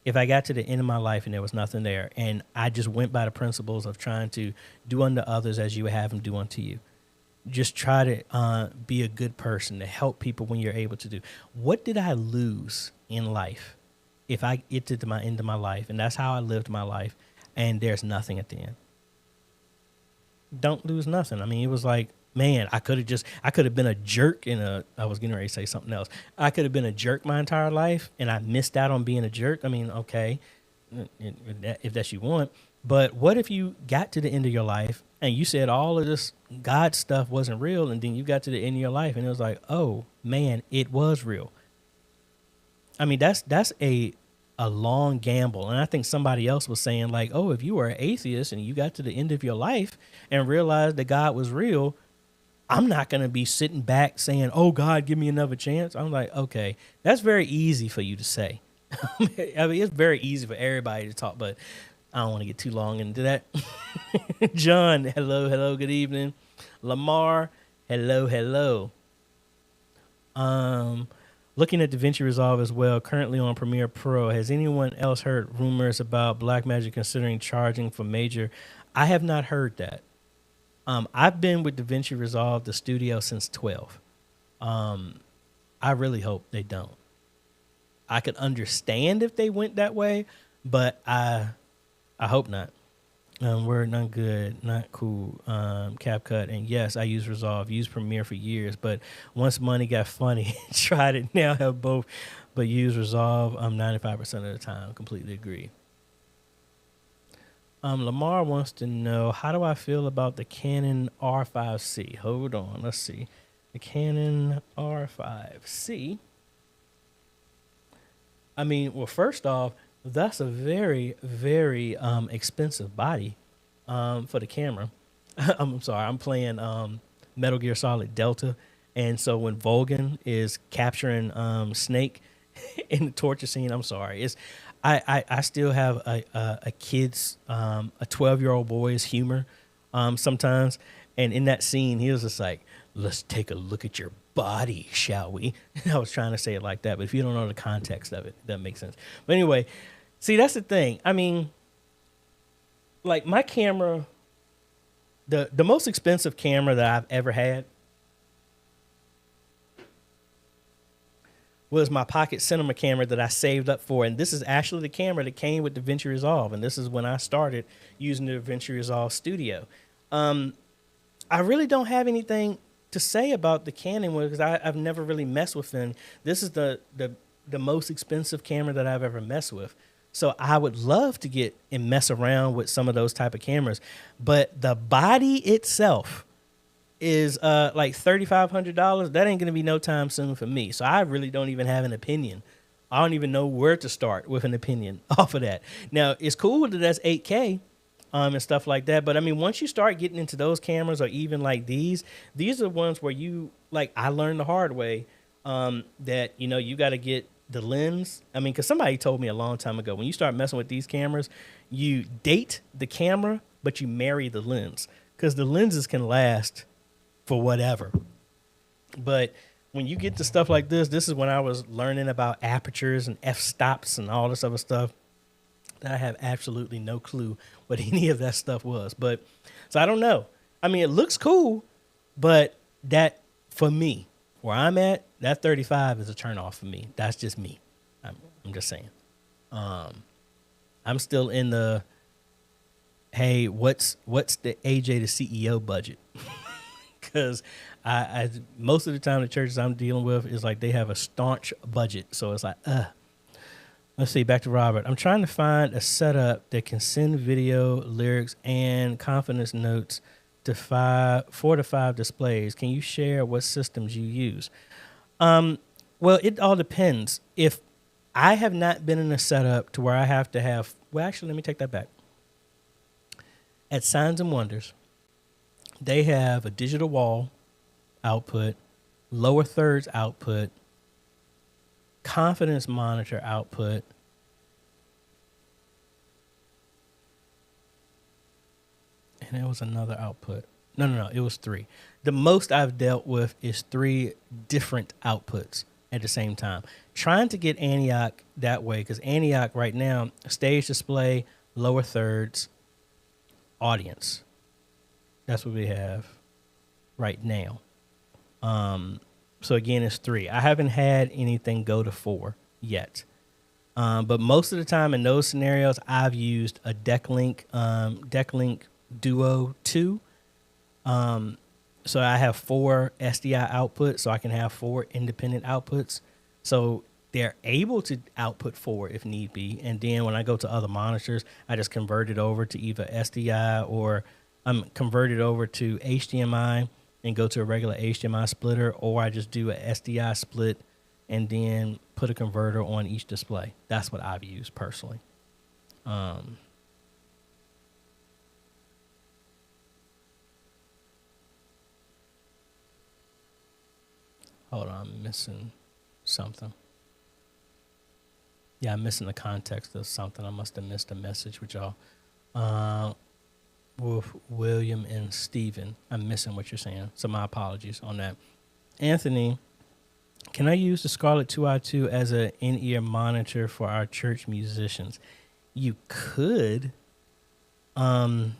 if I got to the end of my life and there was nothing there, and I just went by the principles of trying to do unto others as you would have them do unto you? Just try to be a good person, to help people when you're able to do. What did I lose in life if I get to my end of my life, and that's how I lived my life, and there's nothing at the end? Don't lose nothing. I mean, it was like, man, I could have been a jerk I was getting ready to say something else. I could have been a jerk my entire life and I missed out on being a jerk. I mean, okay, if that's you want, but what if you got to the end of your life and you said all of this God stuff wasn't real, and then you got to the end of your life and it was like, oh man, it was real. I mean, that's a long gamble. And I think somebody else was saying like, oh, if you were an atheist and you got to the end of your life and realized that God was real, I'm not going to be sitting back saying, oh, God, give me another chance. I'm like, okay, that's very easy for you to say. I mean, it's very easy for everybody to talk, but I don't want to get too long into that. John, hello, good evening. Lamar, hello. Looking at DaVinci Resolve as well, currently on Premiere Pro. Has anyone else heard rumors about Blackmagic considering charging for major? I have not heard that. I've been with DaVinci Resolve, the studio, since 12. I really hope they don't. I could understand if they went that way, but I hope not. Word, not good, not cool. CapCut, and yes, I use Resolve, used Premiere for years, but once money got funny, tried it, now have both, but use Resolve 95% of the time. Completely agree. Lamar wants to know, how do I feel about the Canon R5C? Hold on, let's see. The Canon R5C. I mean, well, first off, that's a very, very expensive body for the camera. I'm sorry, I'm playing Metal Gear Solid Delta. And so when Volgan is capturing Snake in the torture scene, I'm sorry. I still have a kid's, a 12-year-old boy's humor sometimes. And in that scene, he was just like, let's take a look at your body, shall we? I was trying to say it like that, but if you don't know the context of it, that makes sense. But anyway, see, that's the thing. I mean, like my camera, the most expensive camera that I've ever had was my pocket cinema camera that I saved up for. And this is actually the camera that came with DaVinci Resolve. And this is when I started using the DaVinci Resolve Studio. I really don't have anything to say about the Canon one because I've never really messed with them. This is the most expensive camera that I've ever messed with. So I would love to get and mess around with some of those type of cameras. But the body itself is like $3,500. That ain't going to be no time soon for me. So I really don't even have an opinion. I don't even know where to start with an opinion off of that. Now, it's cool that that's 8K and stuff like that. But I mean, once you start getting into those cameras or even like these are ones where you, like, I learned the hard way that, you know, you got to get the lens. I mean, because somebody told me a long time ago, when you start messing with these cameras, you date the camera, but you marry the lens because the lenses can last for whatever. But when you get to stuff like this is when I was learning about apertures and f-stops and all this other stuff that I have absolutely no clue what any of that stuff was. But so I don't know. I mean, it looks cool, but that, for me, where I'm at, that 35 is a turnoff for me. That's just me. I'm just saying. I'm still in the hey, what's the AJ the CEO budget? Because I most of the time the churches I'm dealing with is like they have a staunch budget, so it's like Let's see, back to Robert. I'm trying to find a setup that can send video, lyrics, and confidence notes to 4 to 5 displays. Can you share what systems you use? Well, it all depends. If I have not been in a setup to where I have to have, well, actually, let me take that back. At Signs and Wonders, they have a digital wall output, lower thirds output, confidence monitor output, and there was another output. No, it was 3. The most I've dealt with is 3 different outputs at the same time. Trying to get Antioch that way, because Antioch right now, stage display, lower thirds, audience. That's what we have right now. So again, it's 3. I haven't had anything go to 4 yet. But most of the time in those scenarios, I've used a DeckLink Duo 2. So I have 4 SDI outputs, so I can have 4 independent outputs. So they're able to output 4 if need be. And then when I go to other monitors, I just convert it over to either SDI or convert it over to HDMI and go to a regular HDMI splitter, or I just do a SDI split and then put a converter on each display. That's what I've used personally. Hold on, I'm missing something. Yeah, I'm missing the context of something. I must have missed a message with y'all. With William and Steven. I'm missing what you're saying, so my apologies on that. Anthony, can I use the Scarlett 2i2 as an in-ear monitor for our church musicians? You could. So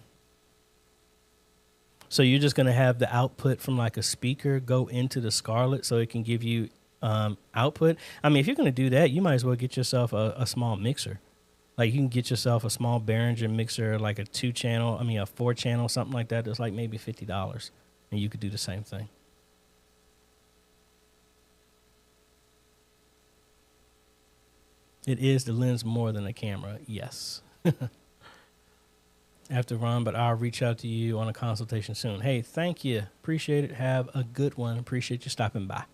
you're just going to have the output from like a speaker go into the Scarlett so it can give you output? I mean, if you're going to do that, you might as well get yourself a small mixer. Like you can get yourself a small Behringer mixer, like a 4-channel, something like that. That's like maybe $50, and you could do the same thing. It is the lens more than the camera, yes. After Ron, but I'll reach out to you on a consultation soon. Hey, thank you. Appreciate it. Have a good one. Appreciate you stopping by.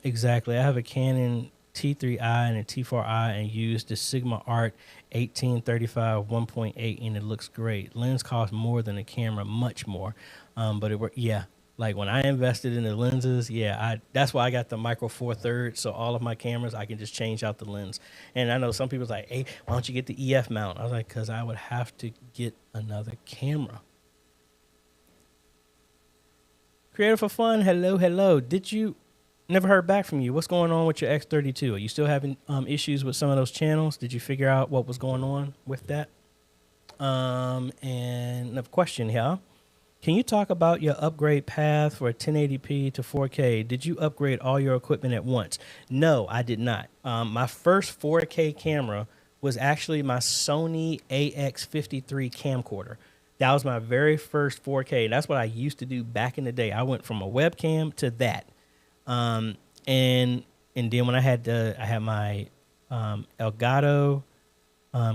Exactly. I have a Canon T3i and a T4i and use the Sigma Art 1835 1.8 and it looks great. Lens costs more than a camera, much more. But it worked. Yeah. Like when I invested in the lenses, that's why I got the Micro Four Thirds. So all of my cameras, I can just change out the lens. And I know some people's like, hey, why don't you get the EF mount? I was like, because I would have to get another camera. Creator for Fun, hello. Did you never heard back from you? What's going on with your X32? Are you still having issues with some of those channels? Did you figure out what was going on with that? And another question here. Can you talk about your upgrade path for 1080p to 4K? Did you upgrade all your equipment at once? No, I did not. My first 4K camera was actually my Sony AX53 camcorder. That was my very first 4K. That's what I used to do back in the day. I went from a webcam to that. And then when I had my Elgato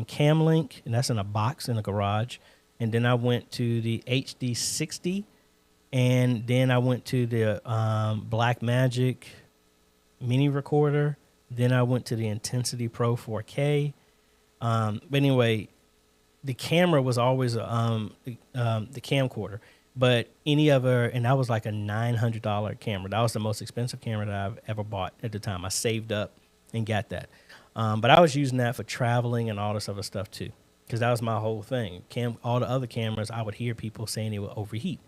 Cam Link, and that's in a box in the garage. And then I went to the HD60, and then I went to the Blackmagic mini recorder. Then I went to the Intensity Pro 4K. But anyway, the camera was always the camcorder. But any other, and that was like a $900 camera. That was the most expensive camera that I've ever bought at the time. I saved up and got that. But I was using that for traveling and all this other stuff too, because that was my whole thing. All the other cameras, I would hear people saying they would overheat.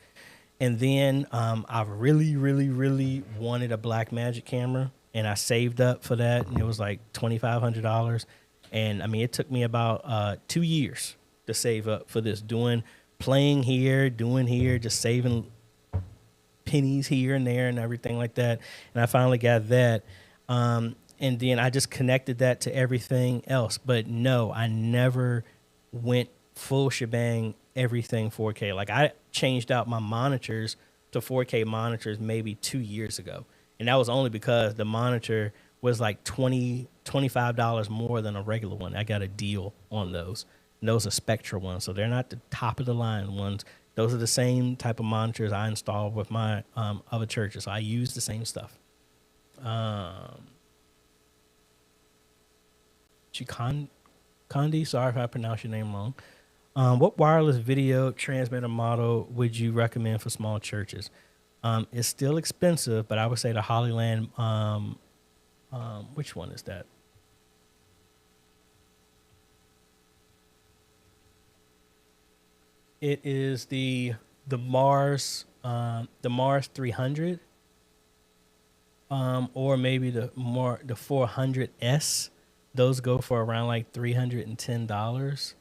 And then I really, really, really wanted a Blackmagic camera, and I saved up for that, and it was like $2,500. And I mean, it took me about 2 years to save up for this, playing here, doing here, just saving pennies here and there and everything like that. And I finally got that. And then I just connected that to everything else. But no, I never went full shebang, everything 4K. Like I changed out my monitors to 4K monitors maybe 2 years ago. And that was only because the monitor was like $25 more than a regular one. I got a deal on those. And those are Spectra ones. So they're not the top of the line ones. Those are the same type of monitors I installed with my other churches. So I use the same stuff. Chikondi, sorry if I pronounced your name wrong. What wireless video transmitter model would you recommend for small churches? It's still expensive, but I would say the Hollyland. Which one is that? It is the Mars 300, or maybe the 400S. Those go for around like $310,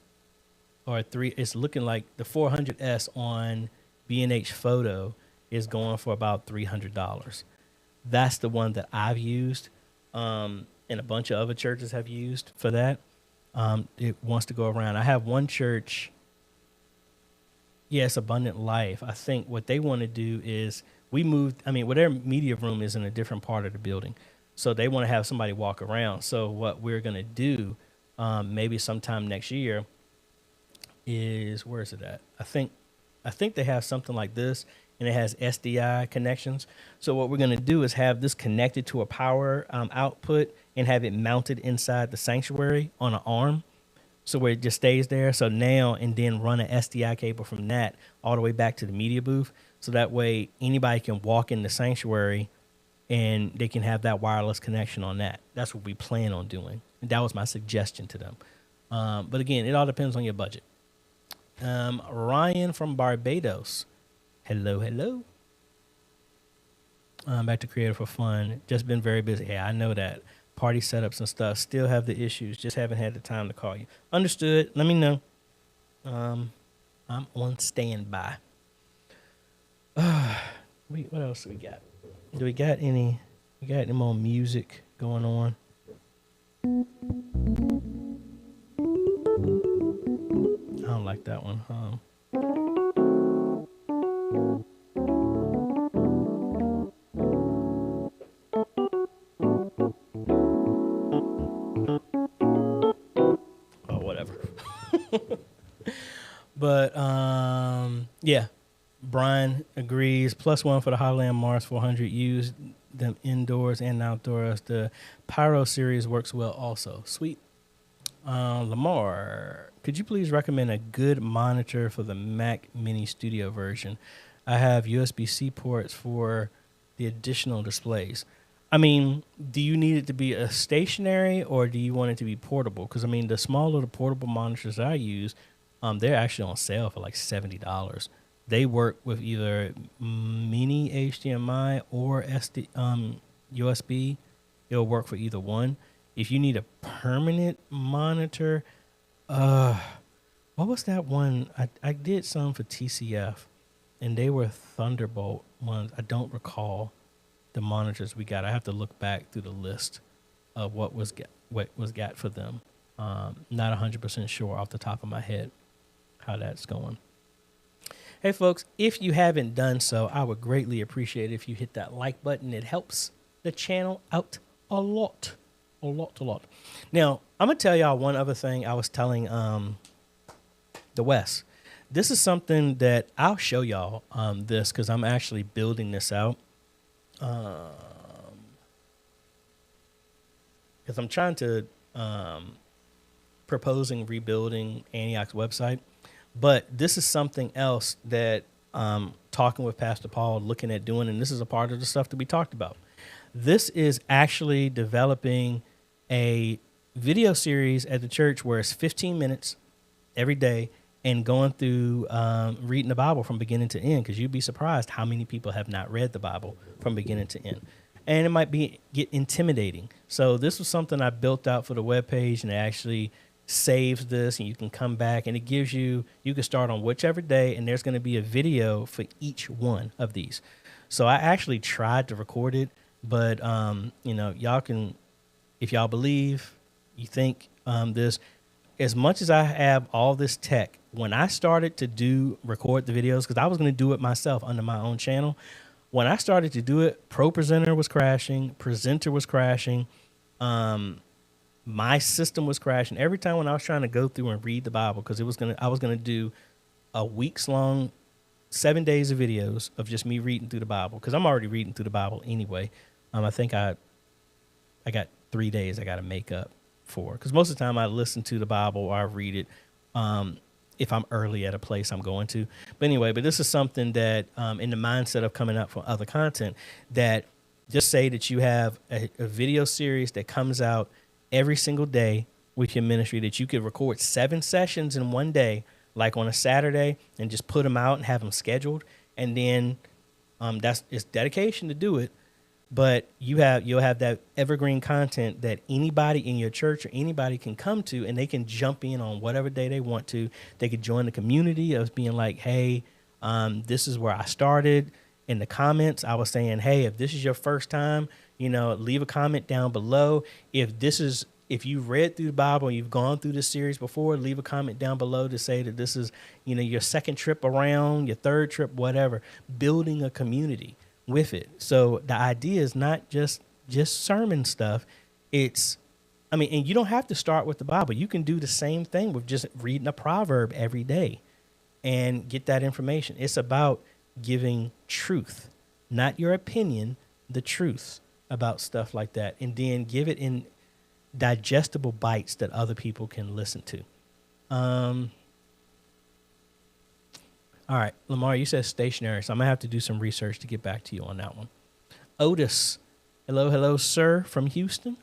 or three. It's looking like the 400S on B&H Photo is going for about $300. That's the one that I've used, and a bunch of other churches have used for that. It wants to go around. I have one church. Yes, Abundant Life. I think what they want to do is their media room is in a different part of the building. So they want to have somebody walk around. So what we're going to do, maybe sometime next year is, where is it at? I think they have something like this, and it has SDI connections. So what we're going to do is have this connected to a power output and have it mounted inside the sanctuary on an arm. So where it just stays there. So now, and then run an SDI cable from that all the way back to the media booth. So that way anybody can walk in the sanctuary and they can have that wireless connection on that. That's what we plan on doing. And that was my suggestion to them. But again, it all depends on your budget. Ryan from Barbados. Hello. Back to Creative for Fun. Just been very busy. Yeah, I know that. Party setups and stuff. Still have the issues. Just haven't had the time to call you. Understood. Let me know. I'm on standby. What else do we got? Do we got any more music going on? I don't like that one, But yeah, Brian agrees. +1 for the Holland Mars 400. Use them indoors and outdoors. The Pyro series works well also. Sweet. Lamar, could you please recommend a good monitor for the Mac Mini Studio version? I have USB-C ports for the additional displays. I mean, do you need it to be a stationary or do you want it to be portable? Because, I mean, the small little portable monitors I use, they're actually on sale for like $70. They work with either mini HDMI or USB. It'll work for either one. If you need a permanent monitor, what was that one? I did some for TCF, and they were Thunderbolt ones. I don't recall the monitors we got. I have to look back through the list of what was got for them. Not 100% sure off the top of my head how that's going. Hey folks, if you haven't done so, I would greatly appreciate it if you hit that like button. It helps the channel out a lot. Now, I'm gonna tell y'all one other thing. I was telling the West. This is something that I'll show y'all this because I'm actually building this out. Because I'm trying to proposing rebuilding Antioch's website. But this is something else that talking with Pastor Paul, looking at doing, and this is a part of the stuff that we talked about. This is actually developing a video series at the church where it's 15 minutes every day and going through reading the Bible from beginning to end, because you'd be surprised how many people have not read the Bible from beginning to end. And it might get intimidating. So this was something I built out for the webpage, and it actually saves this, and you can come back, and it gives you can start on whichever day, and there's going to be a video for each one of these. So I actually tried to record it, but y'all can, if y'all believe, you think this, as much as I have all this tech, when I started to record the videos, because I was going to do it myself under my own channel, when I started to do it, ProPresenter was crashing, Presenter was crashing, my system was crashing. Every time when I was trying to go through and read the Bible, because I was gonna do a week's long, 7 days of videos of just me reading through the Bible, because I'm already reading through the Bible anyway. I think I got 3 days I got to make up for, because most of the time I listen to the Bible or I read it if I'm early at a place I'm going to. But anyway, this is something that in the mindset of coming up for other content, that just say that you have a video series that comes out every single day with your ministry, that you could record 7 sessions in one day, like on a Saturday, and just put them out and have them scheduled. And then it's dedication to do it. But you'll have that evergreen content that anybody in your church or anybody can come to, and they can jump in on whatever day they want to. They could join the community of being like, hey, this is where I started. In the comments, I was saying, hey, if this is your first time, leave a comment down below. If you've read through the Bible and you've gone through this series before, leave a comment down below to say that this is, your second trip around, your third trip, whatever. Building a community with it. So the idea is not just sermon stuff. And you don't have to start with the Bible. You can do the same thing with just reading a proverb every day and get that information. It's about giving truth, not your opinion, the truth about stuff like that. And then give it in digestible bites that other people can listen to. All right, Lamar, you said stationary, so I'm going to have to do some research to get back to you on that one. Otis, hello, sir, from Houston.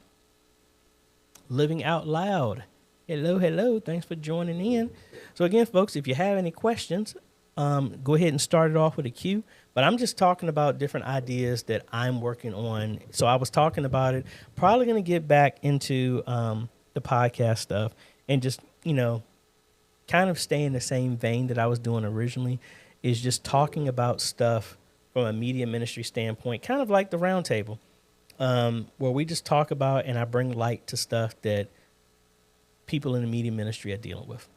Living Out Loud, hello. Thanks for joining in. So again, folks, if you have any questions, go ahead and start it off with a Q. But I'm just talking about different ideas that I'm working on. So I was talking about it. Probably going to get back into the podcast stuff and just, kind of stay in the same vein that I was doing originally, is just talking about stuff from a media ministry standpoint, kind of like the roundtable, where we just talk about and I bring light to stuff that people in the media ministry are dealing with.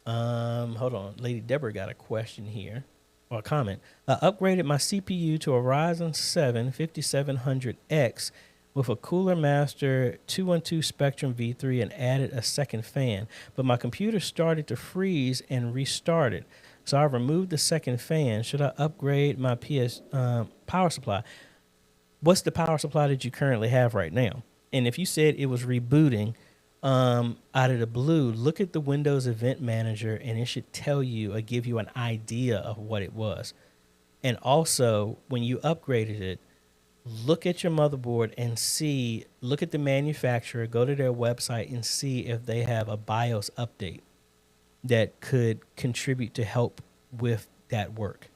Hold on. Lady Deborah got a question here, or a comment. I upgraded my CPU to a Ryzen 7 5700X with a Cooler Master 212 Spectrum V3 and added a second fan, but my computer started to freeze and restarted. So I removed the second fan. Should I upgrade my power supply? What's the power supply that you currently have right now? And if you said it was rebooting out of the blue, look at the Windows Event Manager and it should tell you or give you an idea of what it was. And also, when you upgraded it, look at your motherboard and look at the manufacturer, go to their website and see if they have a BIOS update that could contribute to help with that work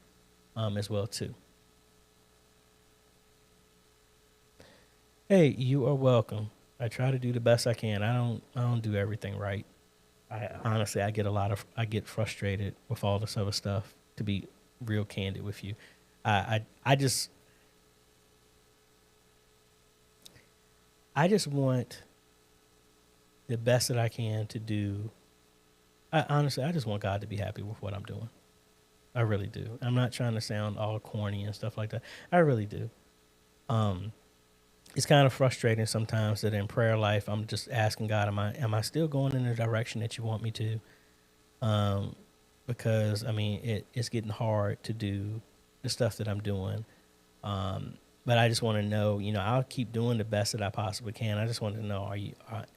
as well too. Hey, you are welcome. I try to do the best I can. I don't do everything right. Honestly, I get frustrated with all this other stuff, to be real candid with you. I just want the best that I can to do. Honestly, I just want God to be happy with what I'm doing. I really do. I'm not trying to sound all corny and stuff like that. I really do. It's kind of frustrating sometimes that in prayer life, I'm just asking God, am I still going in the direction that you want me to? Because, it's getting hard to do the stuff that I'm doing. But I just want to know, I'll keep doing the best that I possibly can. I just want to know,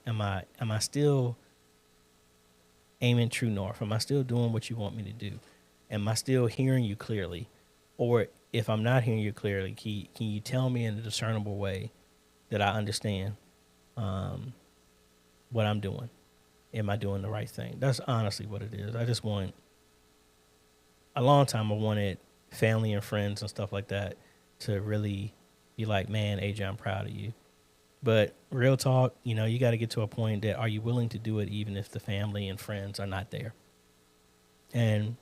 am I still aiming true north? Am I still doing what you want me to do? Am I still hearing you clearly? Or if I'm not hearing you clearly, can you tell me in a discernible way that I understand what I'm doing? Am I doing the right thing? That's honestly what it is. A long time I wanted family and friends and stuff like that to really be like, man, AJ, I'm proud of you. But real talk, you got to get to a point that are you willing to do it even if the family and friends are not there? And,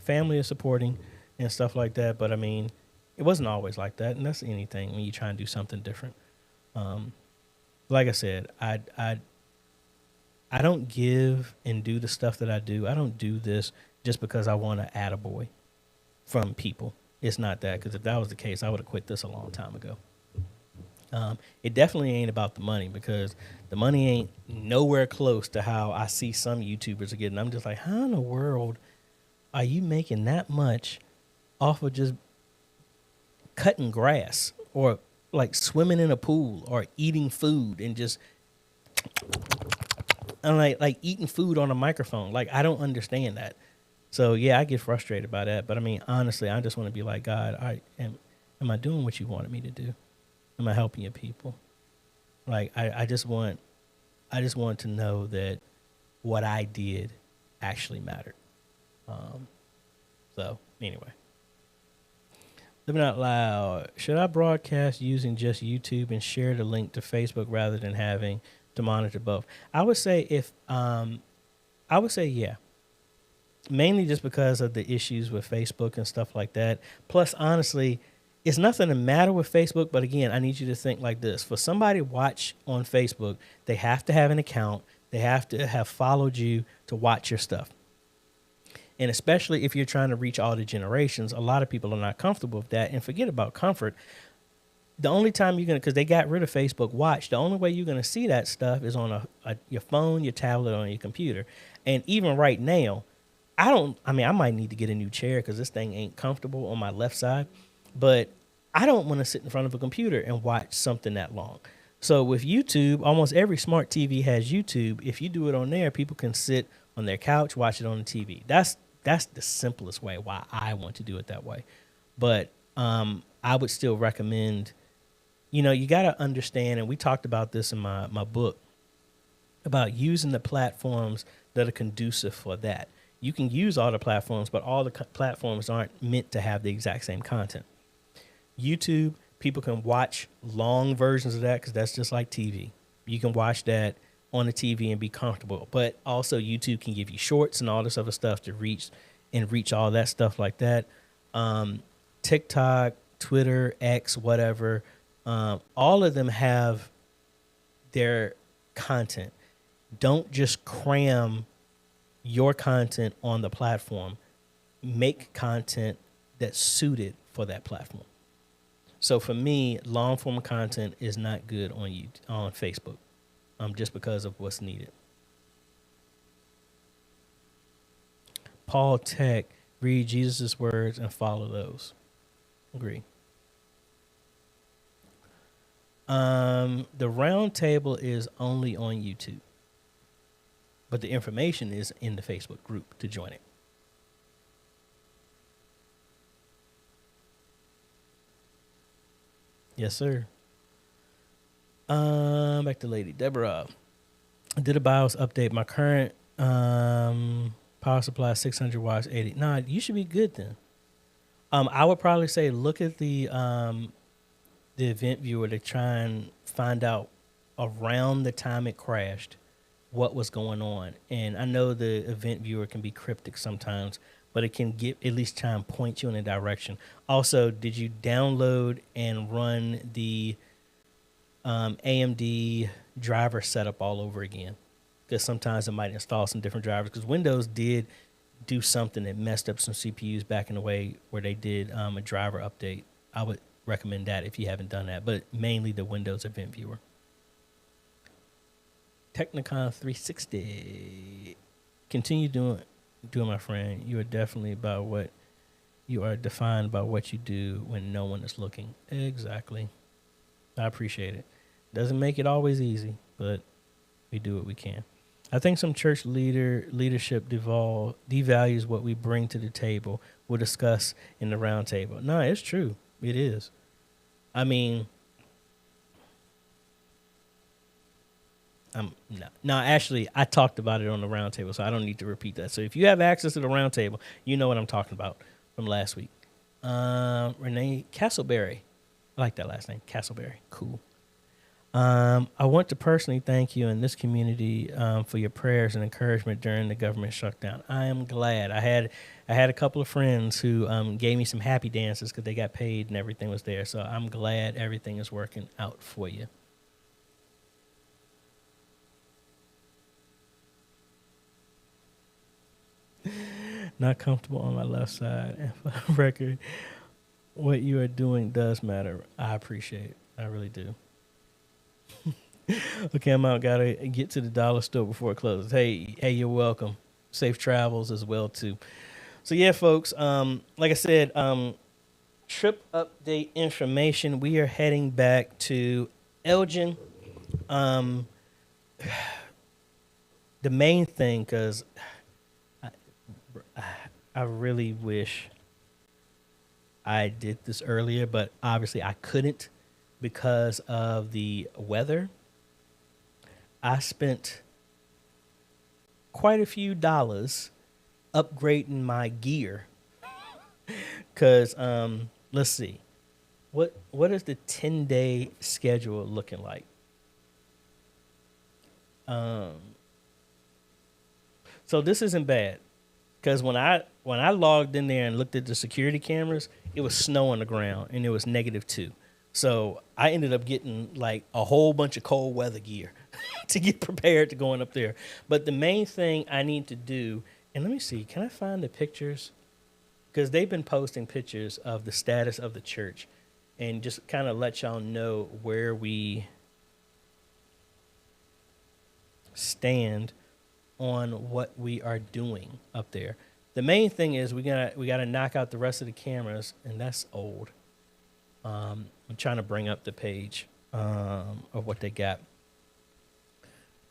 family is supporting and stuff like that. But, it wasn't always like that. And that's anything when you try and do something different. Like I said, I I don't give and do the stuff that I do. I don't do this just because I want an attaboy from people. It's not that, because if that was the case, I would have quit this a long time ago. It definitely ain't about the money, because the money ain't nowhere close to how I see some YouTubers are getting. I'm just like, how in the world are you making that much off of just cutting grass, or like swimming in a pool, or eating food and just like eating food on a microphone? Like, I don't understand that. So yeah, I get frustrated by that. But I mean, honestly, I just want to be like, God, am I doing what you wanted me to do? Am I helping your people? Like, I just want to know that what I did actually mattered. So anyway, living out loud. Should I broadcast using just YouTube and share the link to Facebook rather than having to monitor both? I would say yeah. Mainly just because of the issues with Facebook and stuff like that. Plus, honestly, it's nothing the matter with Facebook. But again, I need you to think like this. For somebody to watch on Facebook, they have to have an account. They have to have followed you to watch your stuff. And especially if you're trying to reach all the generations, a lot of people are not comfortable with that. And forget about comfort. The only time you're going to, because they got rid of Facebook Watch, the only way you're going to see that stuff is on your phone, your tablet, or on your computer. And even right now, I might need to get a new chair because this thing ain't comfortable on my left side, but I don't want to sit in front of a computer and watch something that long. So with YouTube, almost every smart TV has YouTube. If you do it on there, people can sit on their couch, watch it on the TV. That's the simplest way why I want to do it that way. But I would still recommend, you got to understand, and we talked about this in my book, about using the platforms that are conducive for that. You can use all the platforms, but all the platforms aren't meant to have the exact same content. YouTube, people can watch long versions of that because that's just like TV. You can watch that on the TV and be comfortable. But also YouTube can give you shorts and all this other stuff to reach all that stuff like that. TikTok, Twitter, X, whatever, all of them have their content. Don't just cram your content on the platform. Make content that's suited for that platform. So for me, long form content is not good on Facebook, just because of what's needed. Paul Tech, read Jesus' words and follow those. Agree. The round table is only on YouTube, but the information is in the Facebook group to join it. Yes, sir. Back to Lady Deborah. I did a BIOS update. My current power supply is 600 watts, 80. Nah, you should be good then. I would probably say look at the event viewer to try and find out around the time it crashed what was going on. And I know the event viewer can be cryptic sometimes, but it can at least try and point you in a direction. Also, did you download and run the AMD driver setup all over again? Because sometimes it might install some different drivers. Because Windows did do something that messed up some CPUs back in the way where they did a driver update. I would recommend that if you haven't done that, but mainly the Windows event viewer. Technicon 360. Continue doing, my friend. You are definitely you are defined by what you do when no one is looking. Exactly. I appreciate it. Doesn't make it always easy, but we do what we can. I think some church leadership devalues what we bring to the table. We'll discuss in the round table. No, it's true. It is. I mean, no, actually, I talked about it on the round table, so I don't need to repeat that. So if you have access to the round table, you know what I'm talking about from last week. Renee Castleberry. I like that last name, Castleberry. Cool. I want to personally thank you and this community for your prayers and encouragement during the government shutdown. I am glad. I had a couple of friends who gave me some happy dances because they got paid and everything was there. So I'm glad everything is working out for you. Not comfortable on my left side. And for the record, what you are doing does matter. I appreciate it. I really do. Okay, I'm out. Gotta get to the dollar store before it closes. Hey, you're welcome. Safe travels as well too. So yeah, folks. Like I said, trip update information. We are heading back to Elgin. The main thing, because I really wish I did this earlier, but obviously I couldn't because of the weather. I spent quite a few dollars upgrading my gear because let's see, what is the 10-day schedule looking like? So this isn't bad because when I logged in there and looked at the security cameras, it was snow on the ground and it was -2. So I ended up getting like a whole bunch of cold weather gear to get prepared to going up there. But the main thing I need to do, and let me see, can I find the pictures? Because they've been posting pictures of the status of the church and just kind of let y'all know where we stand on what we are doing up there. The main thing is we gotta knock out the rest of the cameras, and that's old. I'm trying to bring up the page of what they got.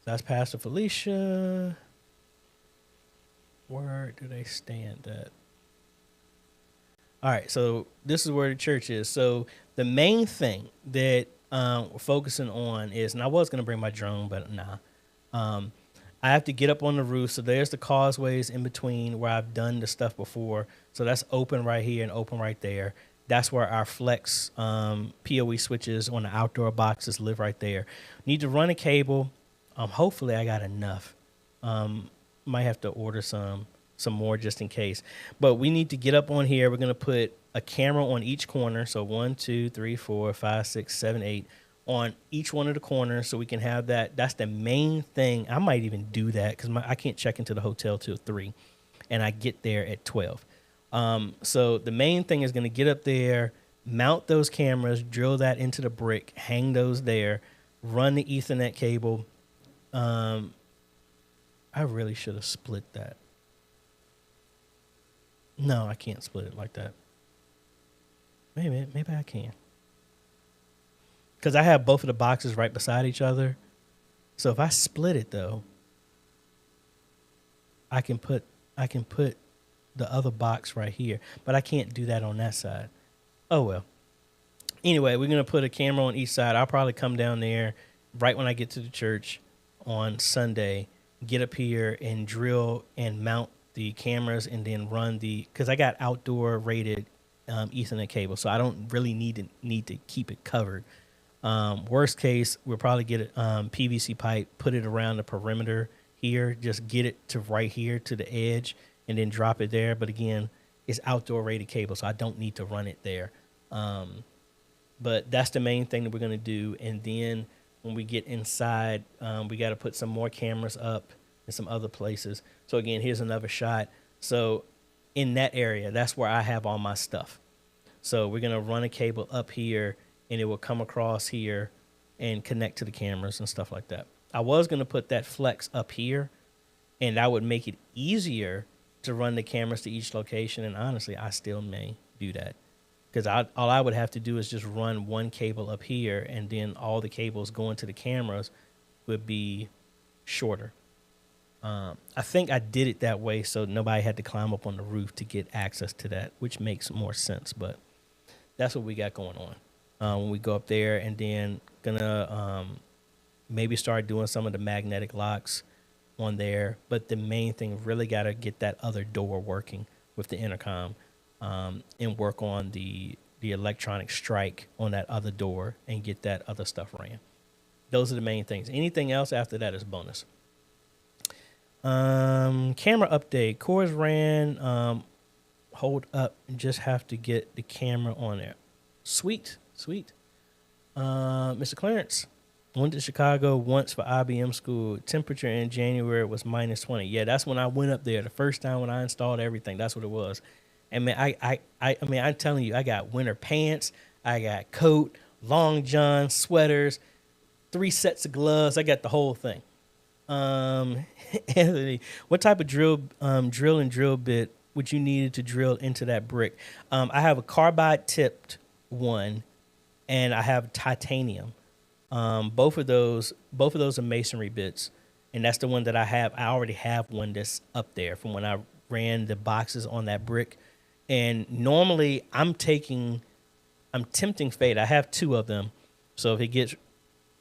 That's Pastor Felicia. Where do they stand at? All right, so this is where the church is. So the main thing that we're focusing on is, and I was going to bring my drone, but nah. I have to get up on the roof. So there's the causeways in between where I've done the stuff before. So that's open right here and open right there. That's where our flex PoE switches on the outdoor boxes live right there. Need to run a cable. Hopefully I got enough. Might have to order some more just in case. But we need to get up on here. We're going to put a camera on each corner. So 1, 2, 3, 4, 5, 6, 7, 8 on each one of the corners so we can have that. That's the main thing. I might even do that because I can't check into the hotel till 3 and I get there at 12. So the main thing is going to get up there, mount those cameras, drill that into the brick, hang those there, run the Ethernet cable. I really should have split that. No, I can't split it like that. Maybe I can. Because I have both of the boxes right beside each other. So if I split it though, I can put the other box right here. But I can't do that on that side. Oh well. Anyway, we're going to put a camera on each side. I'll probably come down there right when I get to the church on Sunday, get up here and drill and mount the cameras and then run because I got outdoor rated Ethernet cable, so I don't really need to keep it covered. Worst case, we'll probably get a PVC pipe, put it around the perimeter here, just get it to right here to the edge and then drop it there. But again, it's outdoor rated cable, so I don't need to run it there. But that's the main thing that we're going to do. And then when we get inside, we got to put some more cameras up in some other places. So again, here's another shot. So in that area, that's where I have all my stuff. So we're going to run a cable up here and it will come across here and connect to the cameras and stuff like that. I was going to put that flex up here and that would make it easier to run the cameras to each location. And honestly, I still may do that because all I would have to do is just run one cable up here and then all the cables going to the cameras would be shorter. I think I did it that way so nobody had to climb up on the roof to get access to that, which makes more sense. But that's what we got going on. When we go up there and then gonna maybe start doing some of the magnetic locks on there. But the main thing, really got to get that other door working with the intercom and work on the electronic strike on that other door and get that other stuff ran. Those are the main things. Anything else after that is bonus. Camera update. Cores ran. Hold up. Just have to get the camera on there. Sweet. Mr. Clarence. Went to Chicago once for IBM school. Temperature in January was -20. Yeah, that's when I went up there the first time when I installed everything. That's what it was. And man, I mean, I'm telling you, I got winter pants, I got coat, long john, sweaters, 3 sets of gloves. I got the whole thing. Anthony, what type of drill and drill bit would you need to drill into that brick? I have a carbide tipped one, and I have titanium. Both of those are masonry bits, and that's the one that I have. I already have one that's up there from when I ran the boxes on that brick. And normally I'm tempting fate. I have 2 of them, so if it gets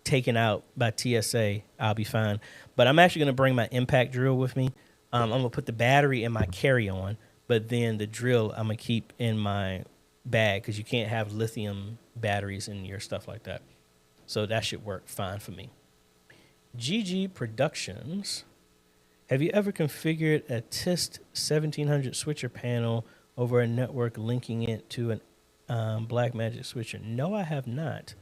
taken out by TSA, I'll be fine. But I'm actually gonna bring my impact drill with me. I'm gonna put the battery in my carry-on, but then the drill I'm gonna keep in my bag because you can't have lithium batteries in your stuff like that. So that should work fine for me. GG Productions. Have you ever configured a TIST 1700 switcher panel over a network linking it to an Blackmagic switcher? No, I have not.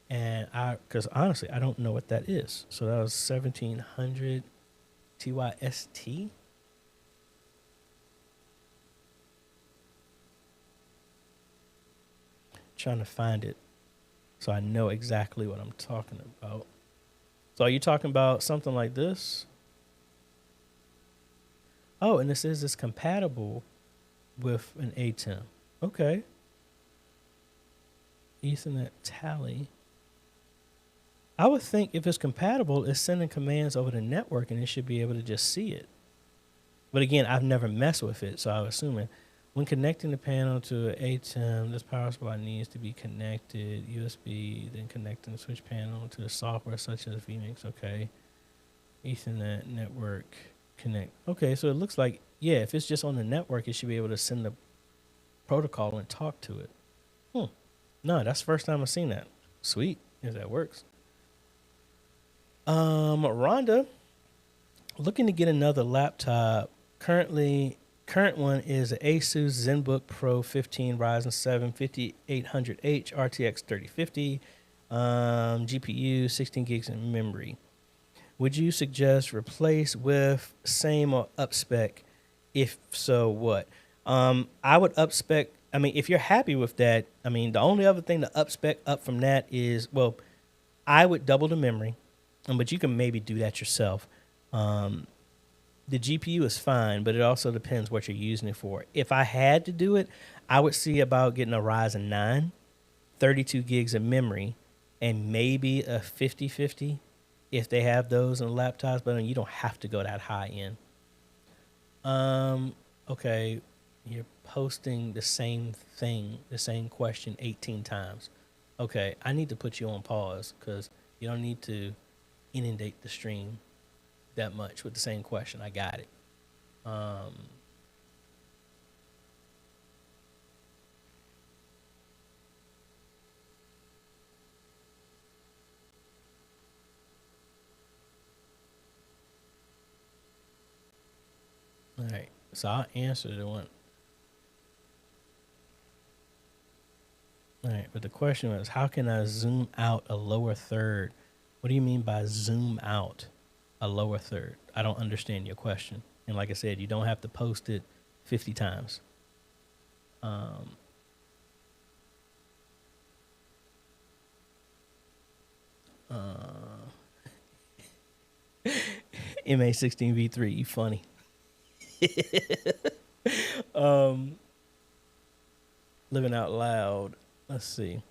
And because honestly, I don't know what that is. So that was 1700 TYST. Trying to find it so I know exactly what I'm talking about. So are you talking about something like this? Oh, and this is compatible with an ATEM. Okay. Ethernet tally. I would think if it's compatible, it's sending commands over the network and it should be able to just see it. But again, I've never messed with it, so I'm assuming when connecting the panel to an ATEM, this power supply needs to be connected USB, then connecting the switch panel to the software such as vMix. Okay. Ethernet network connect. Okay, so it looks like, yeah, if it's just on the network, it should be able to send the protocol and talk to it. No, that's the first time I've seen that. Sweet, if that works. Rhonda, looking to get another laptop. Current one is an Asus ZenBook Pro 15 Ryzen 7 5800H RTX 3050, GPU, 16 gigs in memory. Would you suggest replace with same or up spec? If so, what? I would up spec. I mean, if you're happy with that, I mean, the only other thing to up spec up from that is, well, I would double the memory, but you can maybe do that yourself. The GPU is fine, but it also depends what you're using it for. If I had to do it, I would see about getting a Ryzen 9, 32 gigs of memory, and maybe a 5050 if they have those in laptops, but you don't have to go that high end. Okay, you're posting the same thing, the same question 18 times. Okay, I need to put you on pause because you don't need to inundate the stream that much with the same question. I got it. All right, so I'll answer the one. All right, but the question was, how can I zoom out a lower third? What do you mean by zoom out a lower third? I don't understand your question. And like I said, you don't have to post it 50 times. MA16V3, you funny. Living out loud. Let's see.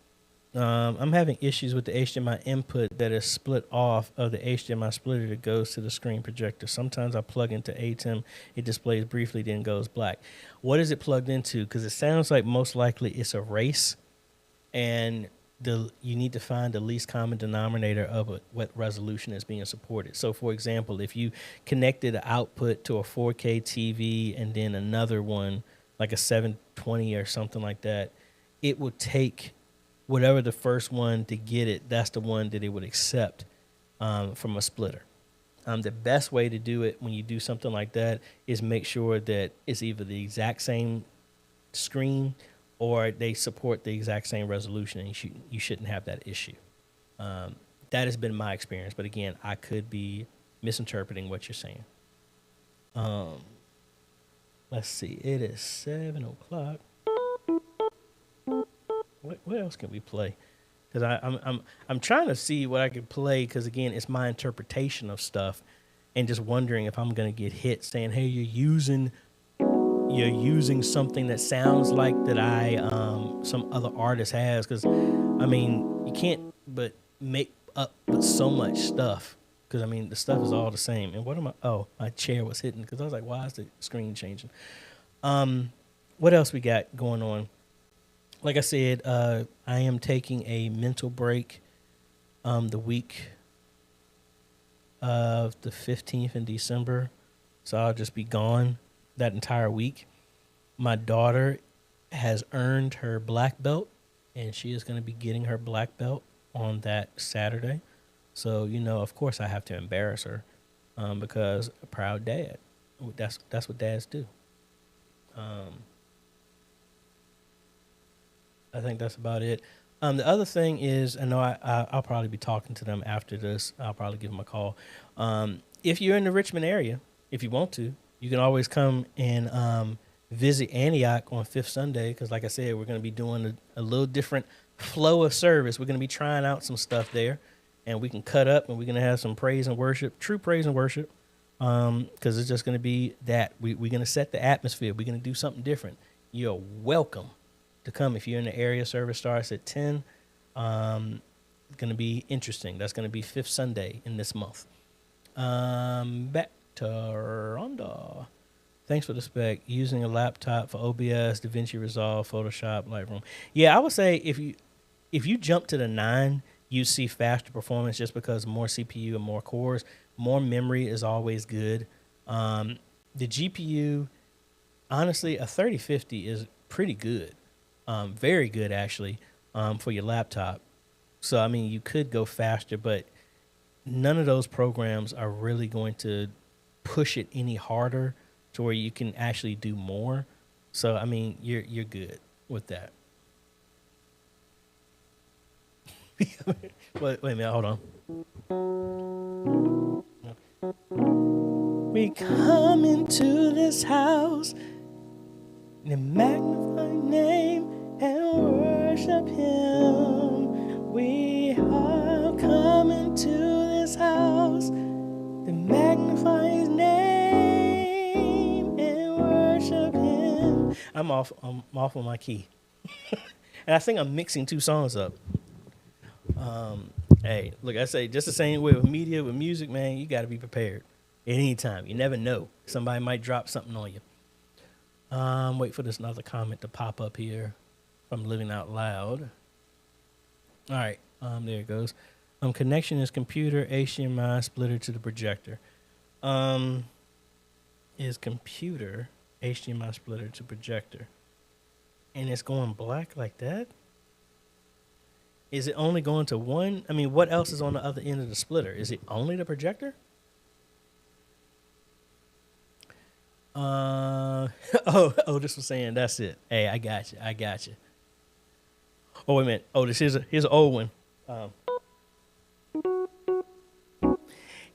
I'm having issues with the HDMI input that is split off of the HDMI splitter that goes to the screen projector. Sometimes I plug into ATEM, it displays briefly, then goes black. What is it plugged into? Because it sounds like most likely it's a race, and you need to find the least common denominator of what resolution is being supported. So, for example, if you connected an output to a 4K TV and then another one, like a 720 or something like that, it will take whatever the first one to get it, that's the one that it would accept from a splitter. The best way to do it when you do something like that is make sure that it's either the exact same screen or they support the exact same resolution, and you shouldn't have that issue. that has been my experience. But again, I could be misinterpreting what you're saying. Let's see. It is 7 o'clock. What else can we play? Because I'm trying to see what I could play. Because again, it's my interpretation of stuff, and just wondering if I'm gonna get hit saying, "Hey, you're using something that sounds like that some other artist has." Because I mean, you can't but make up with so much stuff. Because I mean, the stuff is all the same. And what am I? Oh, my chair was hitting because I was like, "Why is the screen changing?" What else we got going on? Like I said, I am taking a mental break the week of the 15th in December. So I'll just be gone that entire week. My daughter has earned her black belt, and she is going to be getting her black belt on that Saturday. So, you know, of course I have to embarrass her because a proud dad. That's what dads do. I think that's about it. The other thing is, I know I'll probably be talking to them after this. I'll probably give them a call. If you're in the Richmond area, if you want to, you can always come and visit Antioch on 5th Sunday. Because like I said, we're going to be doing a little different flow of service. We're going to be trying out some stuff there. And we can cut up, and we're going to have some praise and worship, true praise and worship. Because it's just going to be that. We're going to set the atmosphere. We're going to do something different. You're welcome to come if you're in the area. Service starts at 10. It's going to be interesting. That's going to be 5th Sunday in this month. Back to Rhonda. Thanks for the spec. Using a laptop for OBS, DaVinci Resolve, Photoshop, Lightroom. Yeah, I would say if you jump to the 9, you see faster performance just because more CPU and more cores. More memory is always good. The GPU, honestly, a 3050 is pretty good. Very good, actually, for your laptop. So, I mean, you could go faster, but none of those programs are really going to push it any harder to where you can actually do more. So, I mean, you're good with that. wait a minute, hold on. We come into this house and magnify His name and worship Him. We are coming to this house to magnify His name and worship Him. I'm off on my key, and I think I'm mixing 2 songs up. Hey, look, I say just the same way with media, with music, man, you got to be prepared at any time. You never know. Somebody might drop something on you. Wait for this another comment to pop up here from Living Out Loud. All right, there it goes. Connection is computer, HDMI splitter to the projector. Is computer, HDMI splitter to projector. And it's going black like that? Is it only going to one? I mean, what else is on the other end of the splitter? Is it only the projector? This was saying that's it. Hey, I got you. Oh, wait a minute. Oh, here's an old one.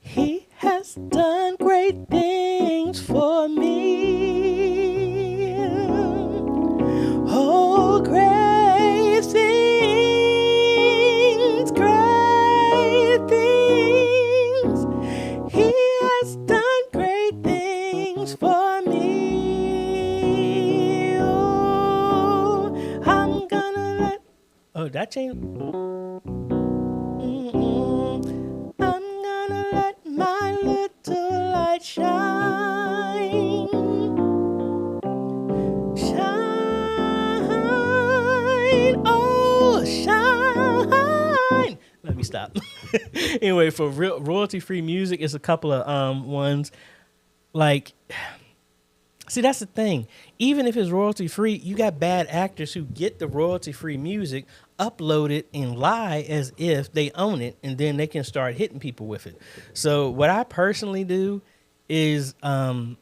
He has done great things for me. Oh, great things. He has done great things for me. Oh, I'm gonna let... Oh, that changed? I'm gonna let my little light shine. Shine. Oh, shine. Let me stop. Anyway, for royalty-free music, it's a couple of ones. Like, see, that's the thing. Even if it's royalty-free, you got bad actors who get the royalty-free music, upload it, and lie as if they own it, and then they can start hitting people with it. So what I personally do is, what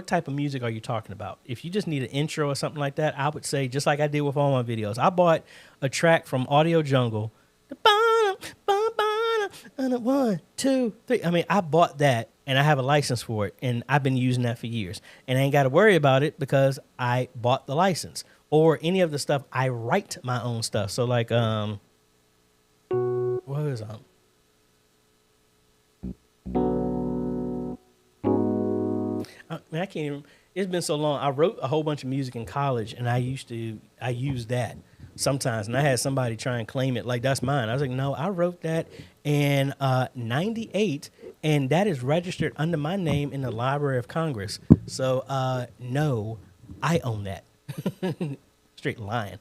type of music are you talking about? If you just need an intro or something like that, I would say, just like I did with all my videos, I bought a track from Audio Jungle. The 1, 2, 3. I mean, I bought that and I have a license for it, and I've been using that for years, and I ain't got to worry about it because I bought the license. Or any of the stuff, I write my own stuff. So like, what was I mean, I can't even. It's been so long. I wrote a whole bunch of music in college, and I used that sometimes, and I had somebody try and claim it like that's mine. I was like, no, I wrote that in '98, and that is registered under my name in the Library of Congress. So no, I own that. Straight lying.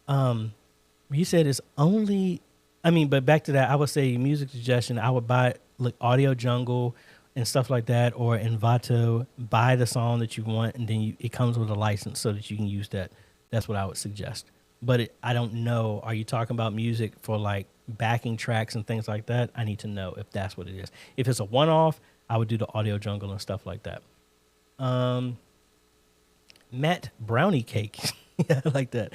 You said it's only. I mean, but back to that, I would say music suggestion. I would buy like Audio Jungle and stuff like that, or Envato. Buy the song that you want, and then it comes with a license so that you can use that. That's what I would suggest. But I don't know. Are you talking about music for like backing tracks and things like that? I need to know if that's what it is. If it's a one-off, I would do the Audio Jungle and stuff like that. Matt Brownie Cake. Yeah, I like that.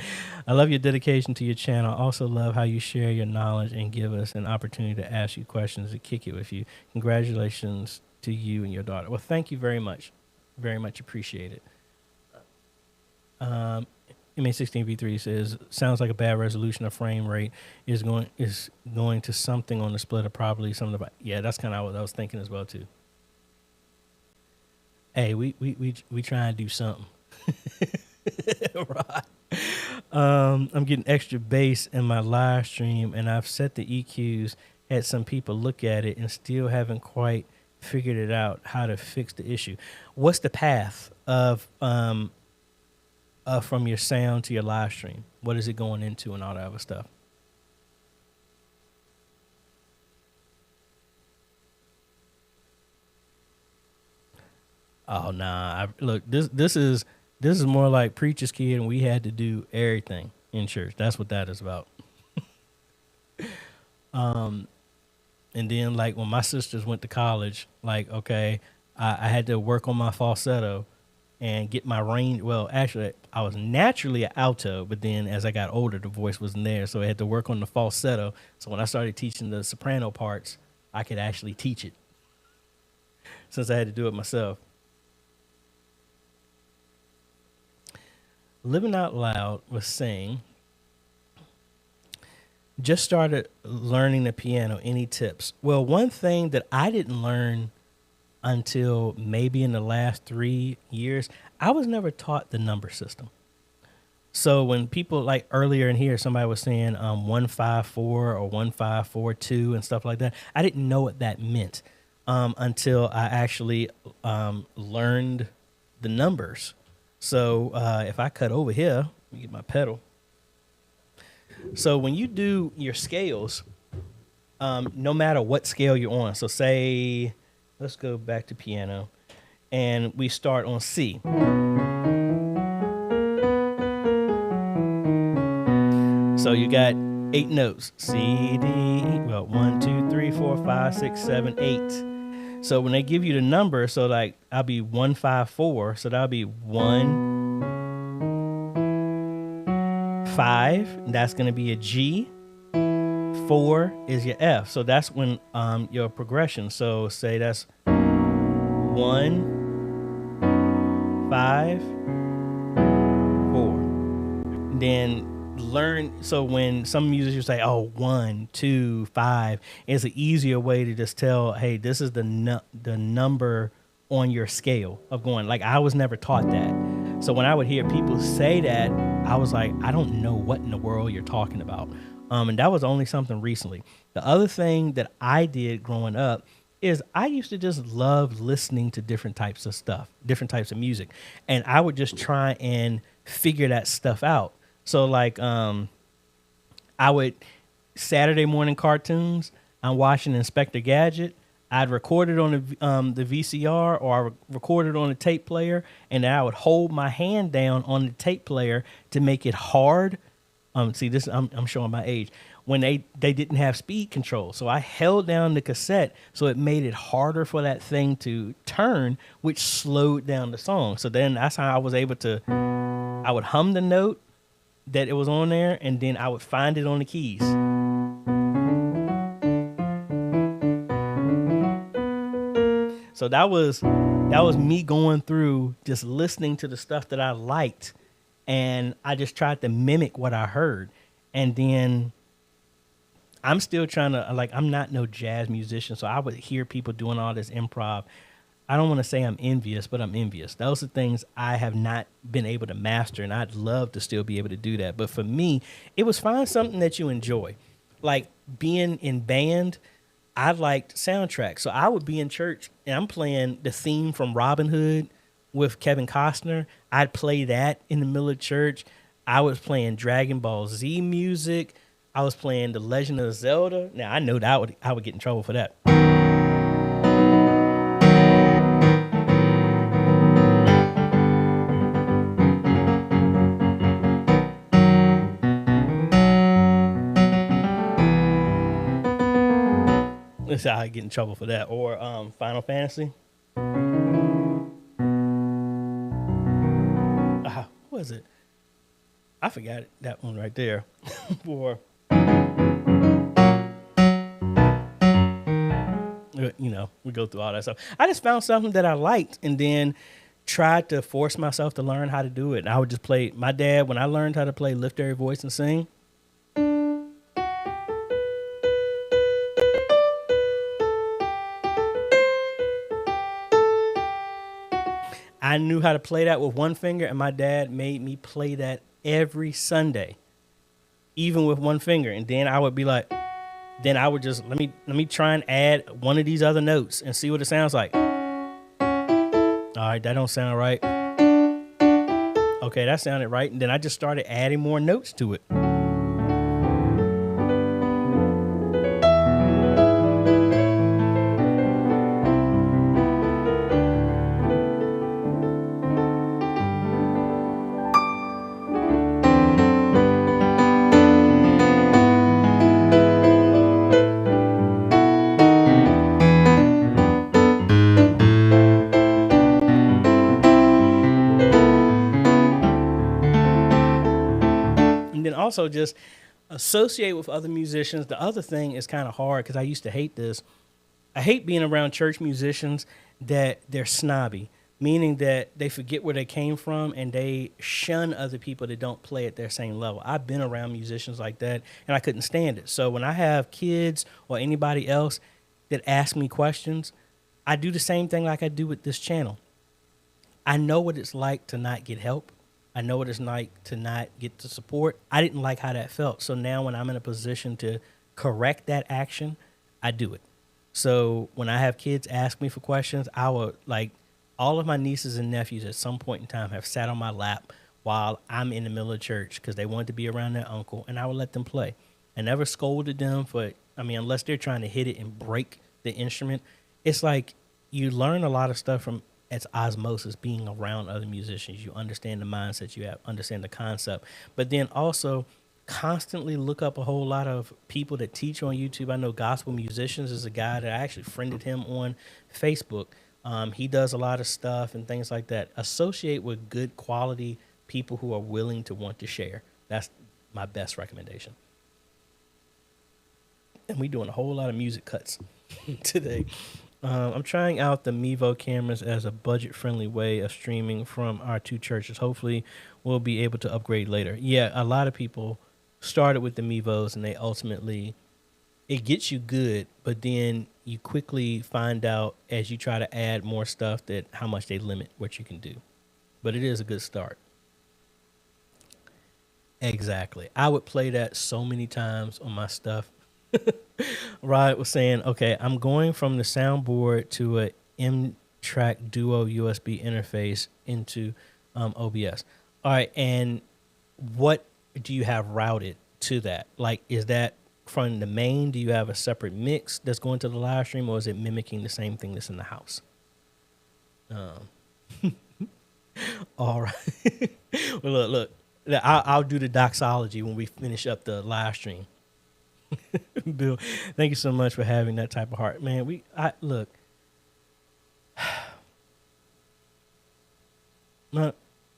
I love your dedication to your channel. I also love how you share your knowledge and give us an opportunity to ask you questions and kick it with you. Congratulations to you and your daughter. Well, thank you very much. Very much appreciate it. MA16V3 says, sounds like a bad resolution of frame rate is going to something on the splitter, probably something about, yeah, that's kind of what I was thinking as well too. Hey, we try and do something. Right. I'm getting extra bass in my live stream, and I've set the EQs, had some people look at it, and still haven't quite figured it out how to fix the issue. What's the path of from your sound to your live stream? What is it going into and all that other stuff? Oh nah, look, this is more like preacher's kid, and we had to do everything in church. That's what that is about. And then like when my sisters went to college, like, okay, I had to work on my falsetto and get my range. Well, actually, I was naturally an alto, but then as I got older, the voice wasn't there. So I had to work on the falsetto. So when I started teaching the soprano parts, I could actually teach it since I had to do it myself. Living Out Loud was saying, just started learning the piano. Any tips? Well, one thing that I didn't learn until maybe in the last 3 years, I was never taught the number system. So when people like earlier in here, somebody was saying 154 or 1542 and stuff like that, I didn't know what that meant until I actually learned the numbers. So if I cut over here, let me get my pedal. So when you do your scales, no matter what scale you're on, so say, let's go back to piano, and we start on C. So you got 8 notes, C, D, E, well, 1, 2, 3, 4, 5, 6, 7, 8. So when they give you the number, so like I'll be 154, so that'll be 1, 5, and that's going to be a G. 4 is your F. So that's when your progression. So say that's 1, 5, 4. Then learn. So when some musicians say, oh, 1, 2, 5, it's an easier way to just tell, hey, this is the number on your scale of going. Like I was never taught that. So when I would hear people say that, I was like, I don't know what in the world you're talking about. And that was only something recently. The other thing that I did growing up is I used to just love listening to different types of stuff, different types of music. And I would just try and figure that stuff out. So like I would Saturday morning cartoons, I'm watching Inspector Gadget. I'd record it on the VCR, or I record it on a tape player, and I would hold my hand down on the tape player to make it hard. See, this I'm showing my age. When they didn't have speed control, so I held down the cassette, so it made it harder for that thing to turn, which slowed down the song. So then that's how I was able to. I would hum the note that it was on there, and then I would find it on the keys. So that was me going through just listening to the stuff that I liked, and I just tried to mimic what I heard. And then I'm still trying to, like, I'm not no jazz musician, so I would hear people doing all this improv. I don't want to say I'm envious, but I'm envious. Those are things I have not been able to master, and I'd love to still be able to do that. But for me, it was find something that you enjoy. Like being in band, I liked soundtracks. So I would be in church, and I'm playing the theme from Robin Hood with Kevin Costner. I'd play that in the middle of church. I was playing Dragon Ball Z music. I was playing The Legend of Zelda. Now, I know that I would get in trouble for that. Let's see how I get in trouble for that. Or Final Fantasy. What was it? I forgot it. That one right there. For, you know, we go through all that stuff. I just found something that I liked and then tried to force myself to learn how to do it. And I would just play. My dad, when I learned how to play Lift Every Voice and Sing, I knew how to play that with one finger, and my dad made me play that every Sunday, even with one finger. And then I would be like, then I would just, let me try and add one of these other notes and see what it sounds like. All right, that don't sound right. Okay, that sounded right. And then I just started adding more notes to it. Also just associate with other musicians. The other thing is kind of hard because I used to hate this. I hate being around church musicians that they're snobby, meaning that they forget where they came from and they shun other people that don't play at their same level. I've been around musicians like that and I couldn't stand it. So when I have kids or anybody else that ask me questions, I do the same thing like I do with this channel. I know what it's like to not get help. I know what it's like to not get the support. I didn't like how that felt. So now when I'm in a position to correct that action, I do it. So when I have kids ask me for questions, I will, like, all of my nieces and nephews at some point in time have sat on my lap while I'm in the middle of church because they wanted to be around their uncle, and I would let them play. I never scolded them for, I mean, unless they're trying to hit it and break the instrument. It's like you learn a lot of stuff from it's osmosis, being around other musicians. You understand the mindset you have, understand the concept, but then also constantly look up a whole lot of people that teach on YouTube. I know Gospel Musicians is a guy that I actually friended him on Facebook. He does a lot of stuff and things like that. Associate with good quality people who are willing to want to share. That's my best recommendation. And we're doing a whole lot of music cuts today. I'm trying out the Mevo cameras as a budget-friendly way of streaming from our two churches. Hopefully, we'll be able to upgrade later. Yeah, a lot of people started with the Mevos, and they ultimately, it gets you good, but then you quickly find out as you try to add more stuff that how much they limit what you can do. But it is a good start. Exactly. I would play that so many times on my stuff. Rod was saying, okay, I'm going from the soundboard to a M-Track Duo USB interface into OBS. All right, and what do you have routed to that? Like, is that from the main? Do you have a separate mix that's going to the live stream, or is it mimicking the same thing that's in the house? All right. Well, look. I'll do the doxology when we finish up the live stream. Bill, thank you so much for having that type of heart, man. Look.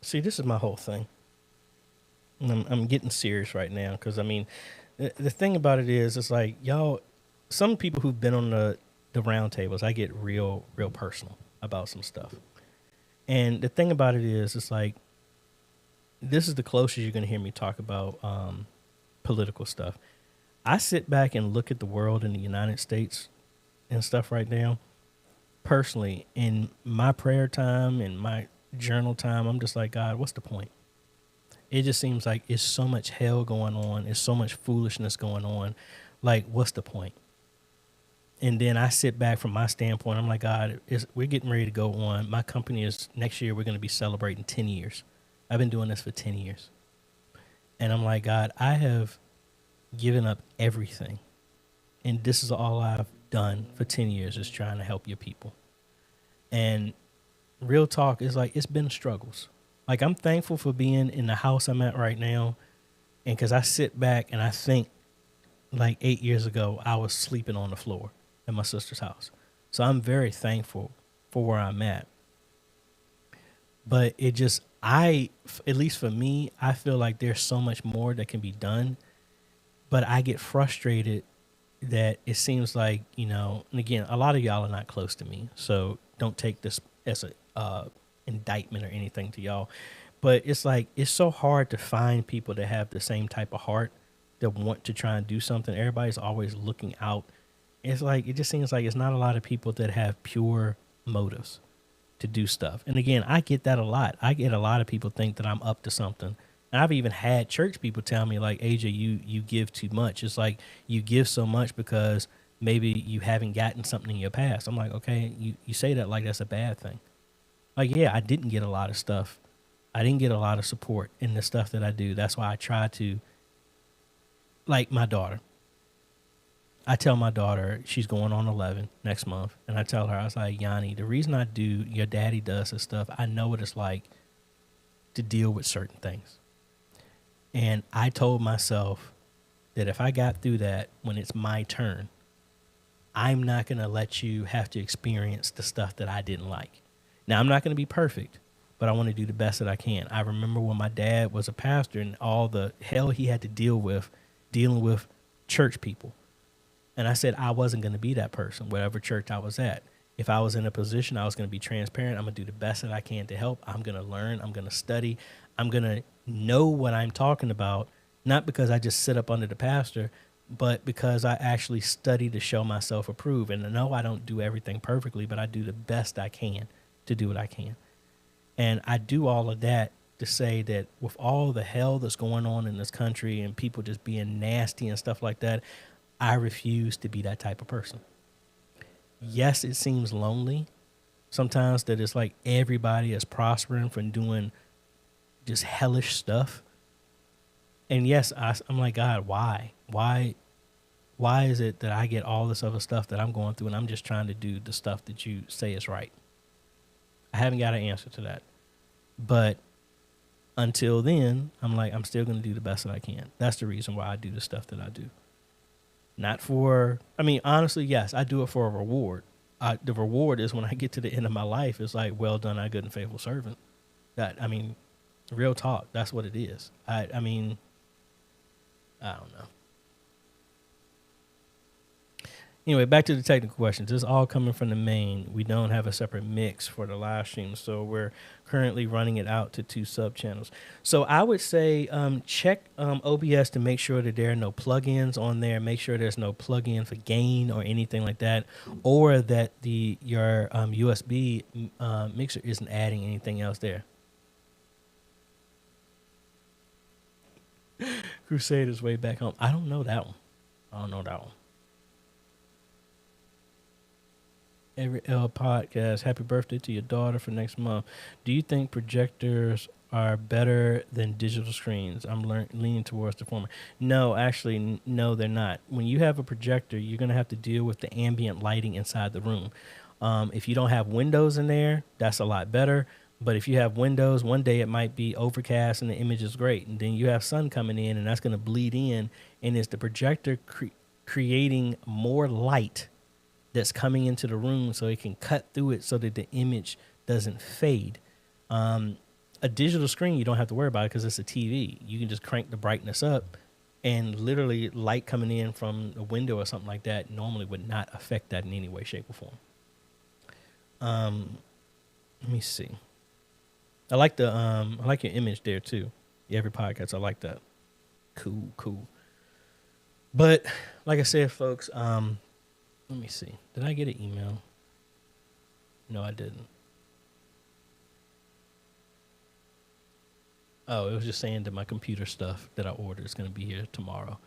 See, this is my whole thing. I'm getting serious right now because I mean, the thing about it is, it's like y'all. Some people who've been on the the roundtables, I get real personal about some stuff. And the thing about it is, it's like, this is the closest you're going to hear me talk about political stuff. I sit back and look at the world in the United States and stuff right now. Personally, in my prayer time and my journal time, I'm just like, God, what's the point? It just seems like it's so much hell going on. It's so much foolishness going on. Like, what's the point? And then I sit back from my standpoint. I'm like, God, we're getting ready to go on. My company is, next year, we're going to be celebrating 10 years. I've been doing this for 10 years. And I'm like, God, I have given up everything. And this is all I've done for 10 years is trying to help your people. And real talk is like, it's been struggles. Like, I'm thankful for being in the house I'm at right now. And because I sit back and I think, like 8 years ago, I was sleeping on the floor at my sister's house. So I'm very thankful for where I'm at. But it just, at least for me, I feel like there's so much more that can be done. But I get frustrated that it seems like, and again, a lot of y'all are not close to me. So don't take this as a indictment or anything to y'all. But it's like, it's so hard to find people that have the same type of heart that want to try and do something. Everybody's always looking out. It's like, it just seems like it's not a lot of people that have pure motives to do stuff. And again, I get that a lot. I get a lot of people think that I'm up to something. And I've even had church people tell me, like, AJ, you give too much. It's like you give so much because maybe you haven't gotten something in your past. I'm like, okay, you say that like that's a bad thing. Like, yeah, I didn't get a lot of stuff. I didn't get a lot of support in the stuff that I do. That's why I try to, like my daughter. I tell my daughter, she's going on 11 next month, and I tell her, I was like, Yanni, the reason I do, your daddy does this stuff, I know what it's like to deal with certain things. And I told myself that if I got through that, when it's my turn, I'm not going to let you have to experience the stuff that I didn't like. Now, I'm not going to be perfect, but I want to do the best that I can. I remember when my dad was a pastor and all the hell he had to deal with dealing with church people. And I said I wasn't going to be that person, whatever church I was at. If I was in a position, I was going to be transparent. I'm going to do the best that I can to help. I'm going to learn. I'm going to study. I'm going to know what I'm talking about, not because I just sit up under the pastor, but because I actually study to show myself approved. And I know I don't do everything perfectly, but I do the best I can to do what I can. And I do all of that to say that with all the hell that's going on in this country and people just being nasty and stuff like that, I refuse to be that type of person. Yes, it seems lonely sometimes that it's like everybody is prospering from doing just hellish stuff. And yes, I'm like, God, why? Why is it that I get all this other stuff that I'm going through and I'm just trying to do the stuff that you say is right? I haven't got an answer to that. But until then, I'm like, I'm still going to do the best that I can. That's the reason why I do the stuff that I do. Not for, I mean, honestly, yes, I do it for a reward. The reward is when I get to the end of my life, it's like, well done, thy good and faithful servant. I mean, real talk, that's what it is. I mean, I don't know. Anyway, back to the technical questions. This is all coming from the main. We don't have a separate mix for the live stream, so we're currently running it out to 2 sub channels. So I would say check OBS to make sure that there are no plugins on there. Make sure there's no plugin for gain or anything like that, or that your USB mixer isn't adding anything else there. Crusaders way back home. I don't know that one. Every L podcast, happy birthday to your daughter for next month. Do you think projectors are better than digital screens? I'm leaning towards the former. No, actually, no, they're not. When you have a projector, you're going to have to deal with the ambient lighting inside the room. If you don't have windows in there, that's a lot better. But if you have windows, one day it might be overcast and the image is great. And then you have sun coming in and that's going to bleed in. And it's the projector creating more light that's coming into the room so it can cut through it so that the image doesn't fade. A digital screen, you don't have to worry about it because it's a TV. You can just crank the brightness up and literally light coming in from a window or something like that normally would not affect that in any way, shape, or form. Let me see. I like your image there too. Every podcast, I like that. Cool. But like I said, folks, let me see. Did I get an email? No, I didn't. Oh, it was just saying that my computer stuff that I ordered is going to be here tomorrow.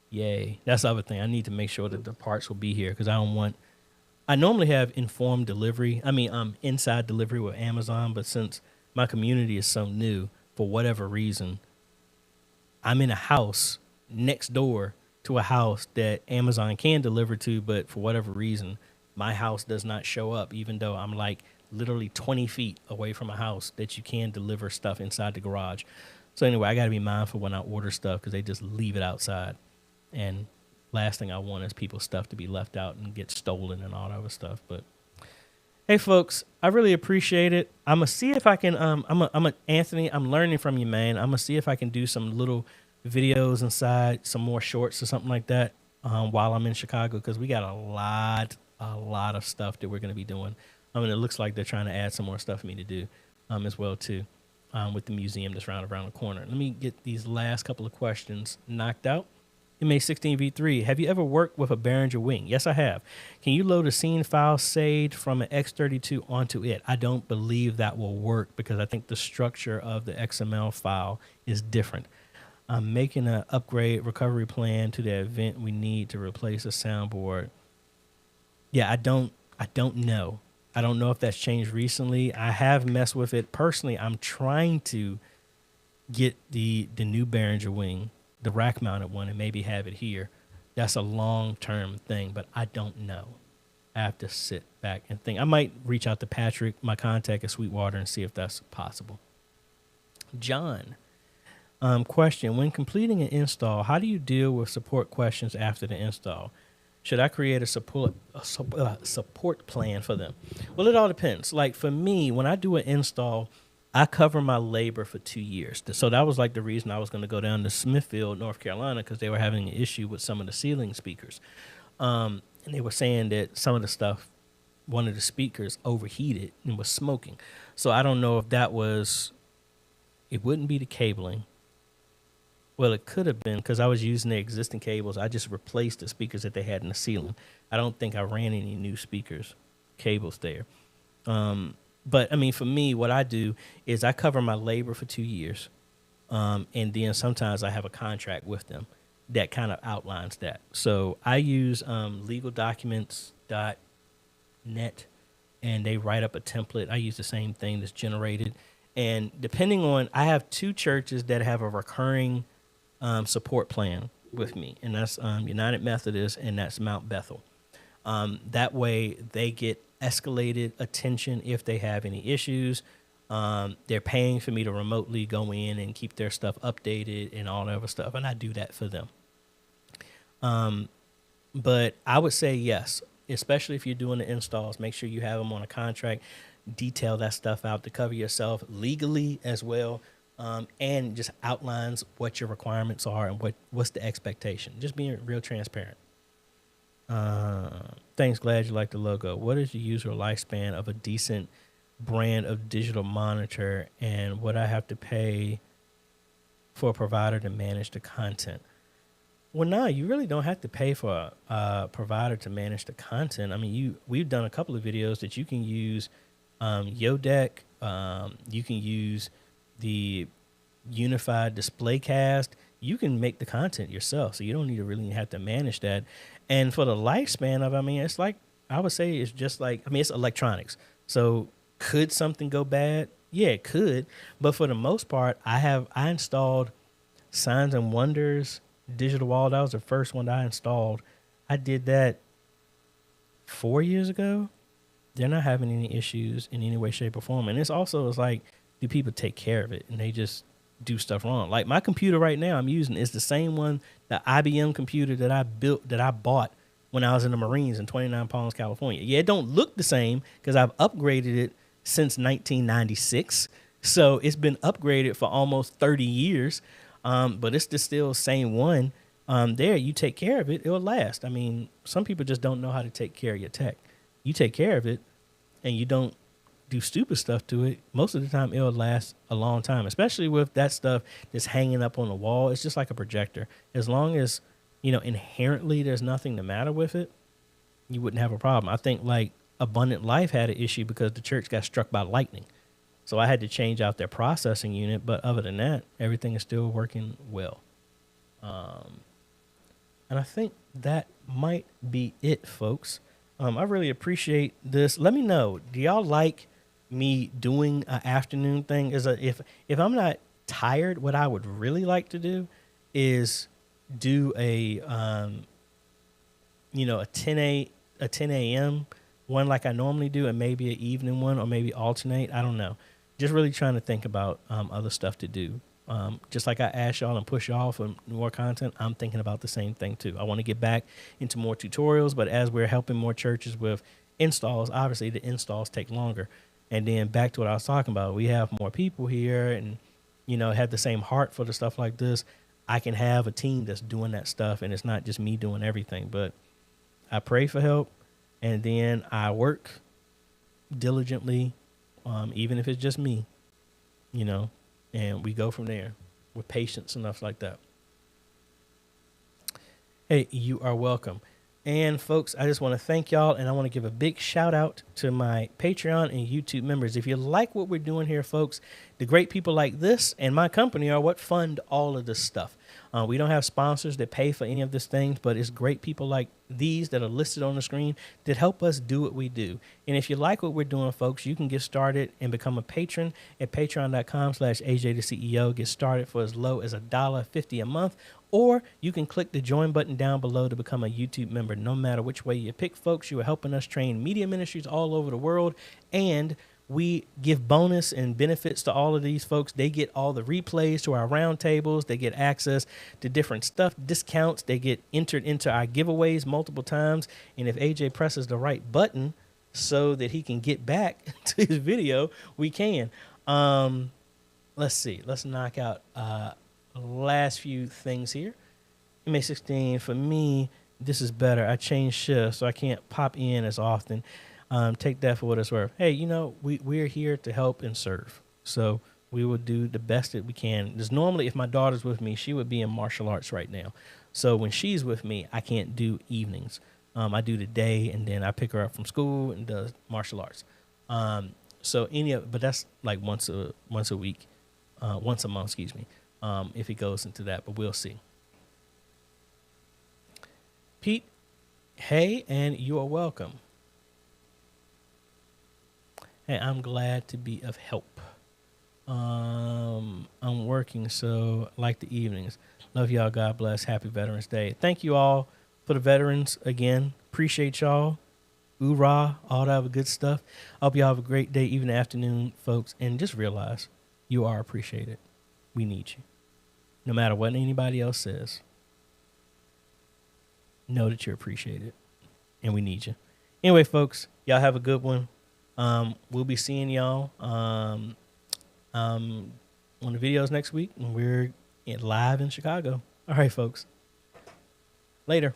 Yay. That's the other thing. I need to make sure that the parts will be here because I normally have informed delivery. Inside delivery with Amazon, but since my community is so new, for whatever reason, I'm in a house next door to a house that Amazon can deliver to, but for whatever reason, my house does not show up, even though I'm like literally 20 feet away from a house that you can deliver stuff inside the garage. So anyway, I got to be mindful when I order stuff because they just leave it outside. And last thing I want is people's stuff to be left out and get stolen and all that other stuff. But hey, folks, I really appreciate it. I'm going to see if I can, Anthony, I'm learning from you, man. I'm going to see if I can do some little videos inside, some more shorts or something like that while I'm in Chicago because we got a lot of stuff that we're going to be doing. It looks like they're trying to add some more stuff for me to do as well, too, with the museum that's around the corner. Let me get these last couple of questions knocked out. MA16V3, have you ever worked with a Behringer wing? Yes, I have. Can you load a scene file saved from an X32 onto it? I don't believe that will work because I think the structure of the XML file is different. I'm making an upgrade recovery plan to the event we need to replace a soundboard. Yeah, I don't know. I don't know if that's changed recently. I have messed with it. Personally, I'm trying to get the new Behringer wing, the rack-mounted one, and maybe have it here. That's a long-term thing, but I don't know. I have to sit back and think. I might reach out to Patrick, my contact at Sweetwater, and see if that's possible. John, question. When completing an install, how do you deal with support questions after the install? Should I create a support plan for them? Well, it all depends. Like for me, when I do an install, I cover my labor for 2 years. So that was like the reason I was going to go down to Smithfield, North Carolina, because they were having an issue with some of the ceiling speakers. And they were saying that some of the stuff, one of the speakers overheated and was smoking. So I don't know if that was, it wouldn't be the cabling. Well, it could have been because I was using the existing cables. I just replaced the speakers that they had in the ceiling. I don't think I ran any new cables there. But, I mean, for me, what I do is I cover my labor for 2 years. And then sometimes I have a contract with them that kind of outlines that. So I use legaldocuments.net, and they write up a template. I use the same thing that's generated. And depending on, I have 2 churches that have a recurring support plan with me, and that's United Methodist, and that's Mount Bethel. That way they get escalated attention if they have any issues. They're paying for me to remotely go in and keep their stuff updated and all that other stuff, and I do that for them. But I would say yes, especially if you're doing the installs, make sure you have them on a contract, detail that stuff out to cover yourself legally as well. And just outlines what your requirements are and what's the expectation. Just being real transparent. Thanks, glad you like the logo. What is the user lifespan of a decent brand of digital monitor, and what I have to pay for a provider to manage the content? Well, no, you really don't have to pay for a provider to manage the content. I mean, we've done a couple of videos that you can use Yodec. You can use the unified display cast. You can make the content yourself, so you don't need to really have to manage that. And for the lifespan of, it's like, I would say it's just like, it's electronics. So could something go bad? Yeah, it could. But for the most part, I installed Signs and Wonders digital wall. That was the first one that I installed. I did that 4 years ago. They're not having any issues in any way, shape, or form. And it's like, do people take care of it? And they just do stuff wrong. Like my computer right now I'm using is the same one, the IBM computer that I bought when I was in the Marines in 29 Palms, California. Yeah, it don't look the same because I've upgraded it since 1996. So it's been upgraded for almost 30 years. But it's the still same one. There, you take care of it, it'll last. I mean, some people just don't know how to take care of your tech. You take care of it, and you don't do stupid stuff to it. Most of the time, it'll last a long time, especially with that stuff that's hanging up on the wall. It's just like a projector. As long as, inherently there's nothing the matter with it, you wouldn't have a problem. I think like Abundant Life had an issue because the church got struck by lightning. So I had to change out their processing unit. But other than that, everything is still working well. And I think that might be it, folks. I really appreciate this. Let me know, do y'all like me doing an afternoon thing? If I'm not tired, what I would really like to do is do a 10 a.m. one like I normally do, and maybe an evening one, or maybe alternate. I don't know. Just really trying to think about other stuff to do. Just like I asked y'all and push y'all for more content, I'm thinking about the same thing too. I want to get back into more tutorials, but as we're helping more churches with installs, obviously the installs take longer. And then back to what I was talking about, we have more people here and, have the same heart for the stuff like this. I can have a team that's doing that stuff, and it's not just me doing everything. But I pray for help, and then I work diligently, even if it's just me, and we go from there with patience and stuff like that. Hey, you are welcome. And folks, I just want to thank y'all, and I want to give a big shout out to my Patreon and YouTube members. If you like what we're doing here, folks, the great people like this and my company are what fund all of this stuff. We don't have sponsors that pay for any of these things, but it's great people like these that are listed on the screen that help us do what we do. And if you like what we're doing, folks, you can get started and become a patron at patreon.com/AJaytheCEO. Get started for as low as $1.50 a month, or you can click the join button down below to become a YouTube member. No matter which way you pick, folks, you are helping us train media ministries all over the world, and we give bonus and benefits to all of these folks. They get all the replays to our roundtables. They get access to different stuff, discounts. They get entered into our giveaways multiple times. And if AJ presses the right button so that he can get back to his video, we can. Let's see. Let's knock out last few things here. May 16, for me, this is better. I changed shifts, so I can't pop in as often. Take that for what it's worth. Hey, we're here to help and serve. So we will do the best that we can. Because normally if my daughter's with me, she would be in martial arts right now. So when she's with me, I can't do evenings. I do the day, and then I pick her up from school and does martial arts. But that's like once a week, once a month, excuse me, if it goes into that, but we'll see. Pete, hey, and you are welcome. Hey, I'm glad to be of help. I'm working, so I like the evenings. Love y'all. God bless. Happy Veterans Day. Thank you all for the veterans again. Appreciate y'all. Hoorah, all that other good stuff. I hope y'all have a great day, even afternoon, folks. And just realize you are appreciated. We need you. No matter what anybody else says, know that you're appreciated. And we need you. Anyway, folks, y'all have a good one. We'll be seeing y'all on the videos next week when we're live in Chicago. All right, folks. Later.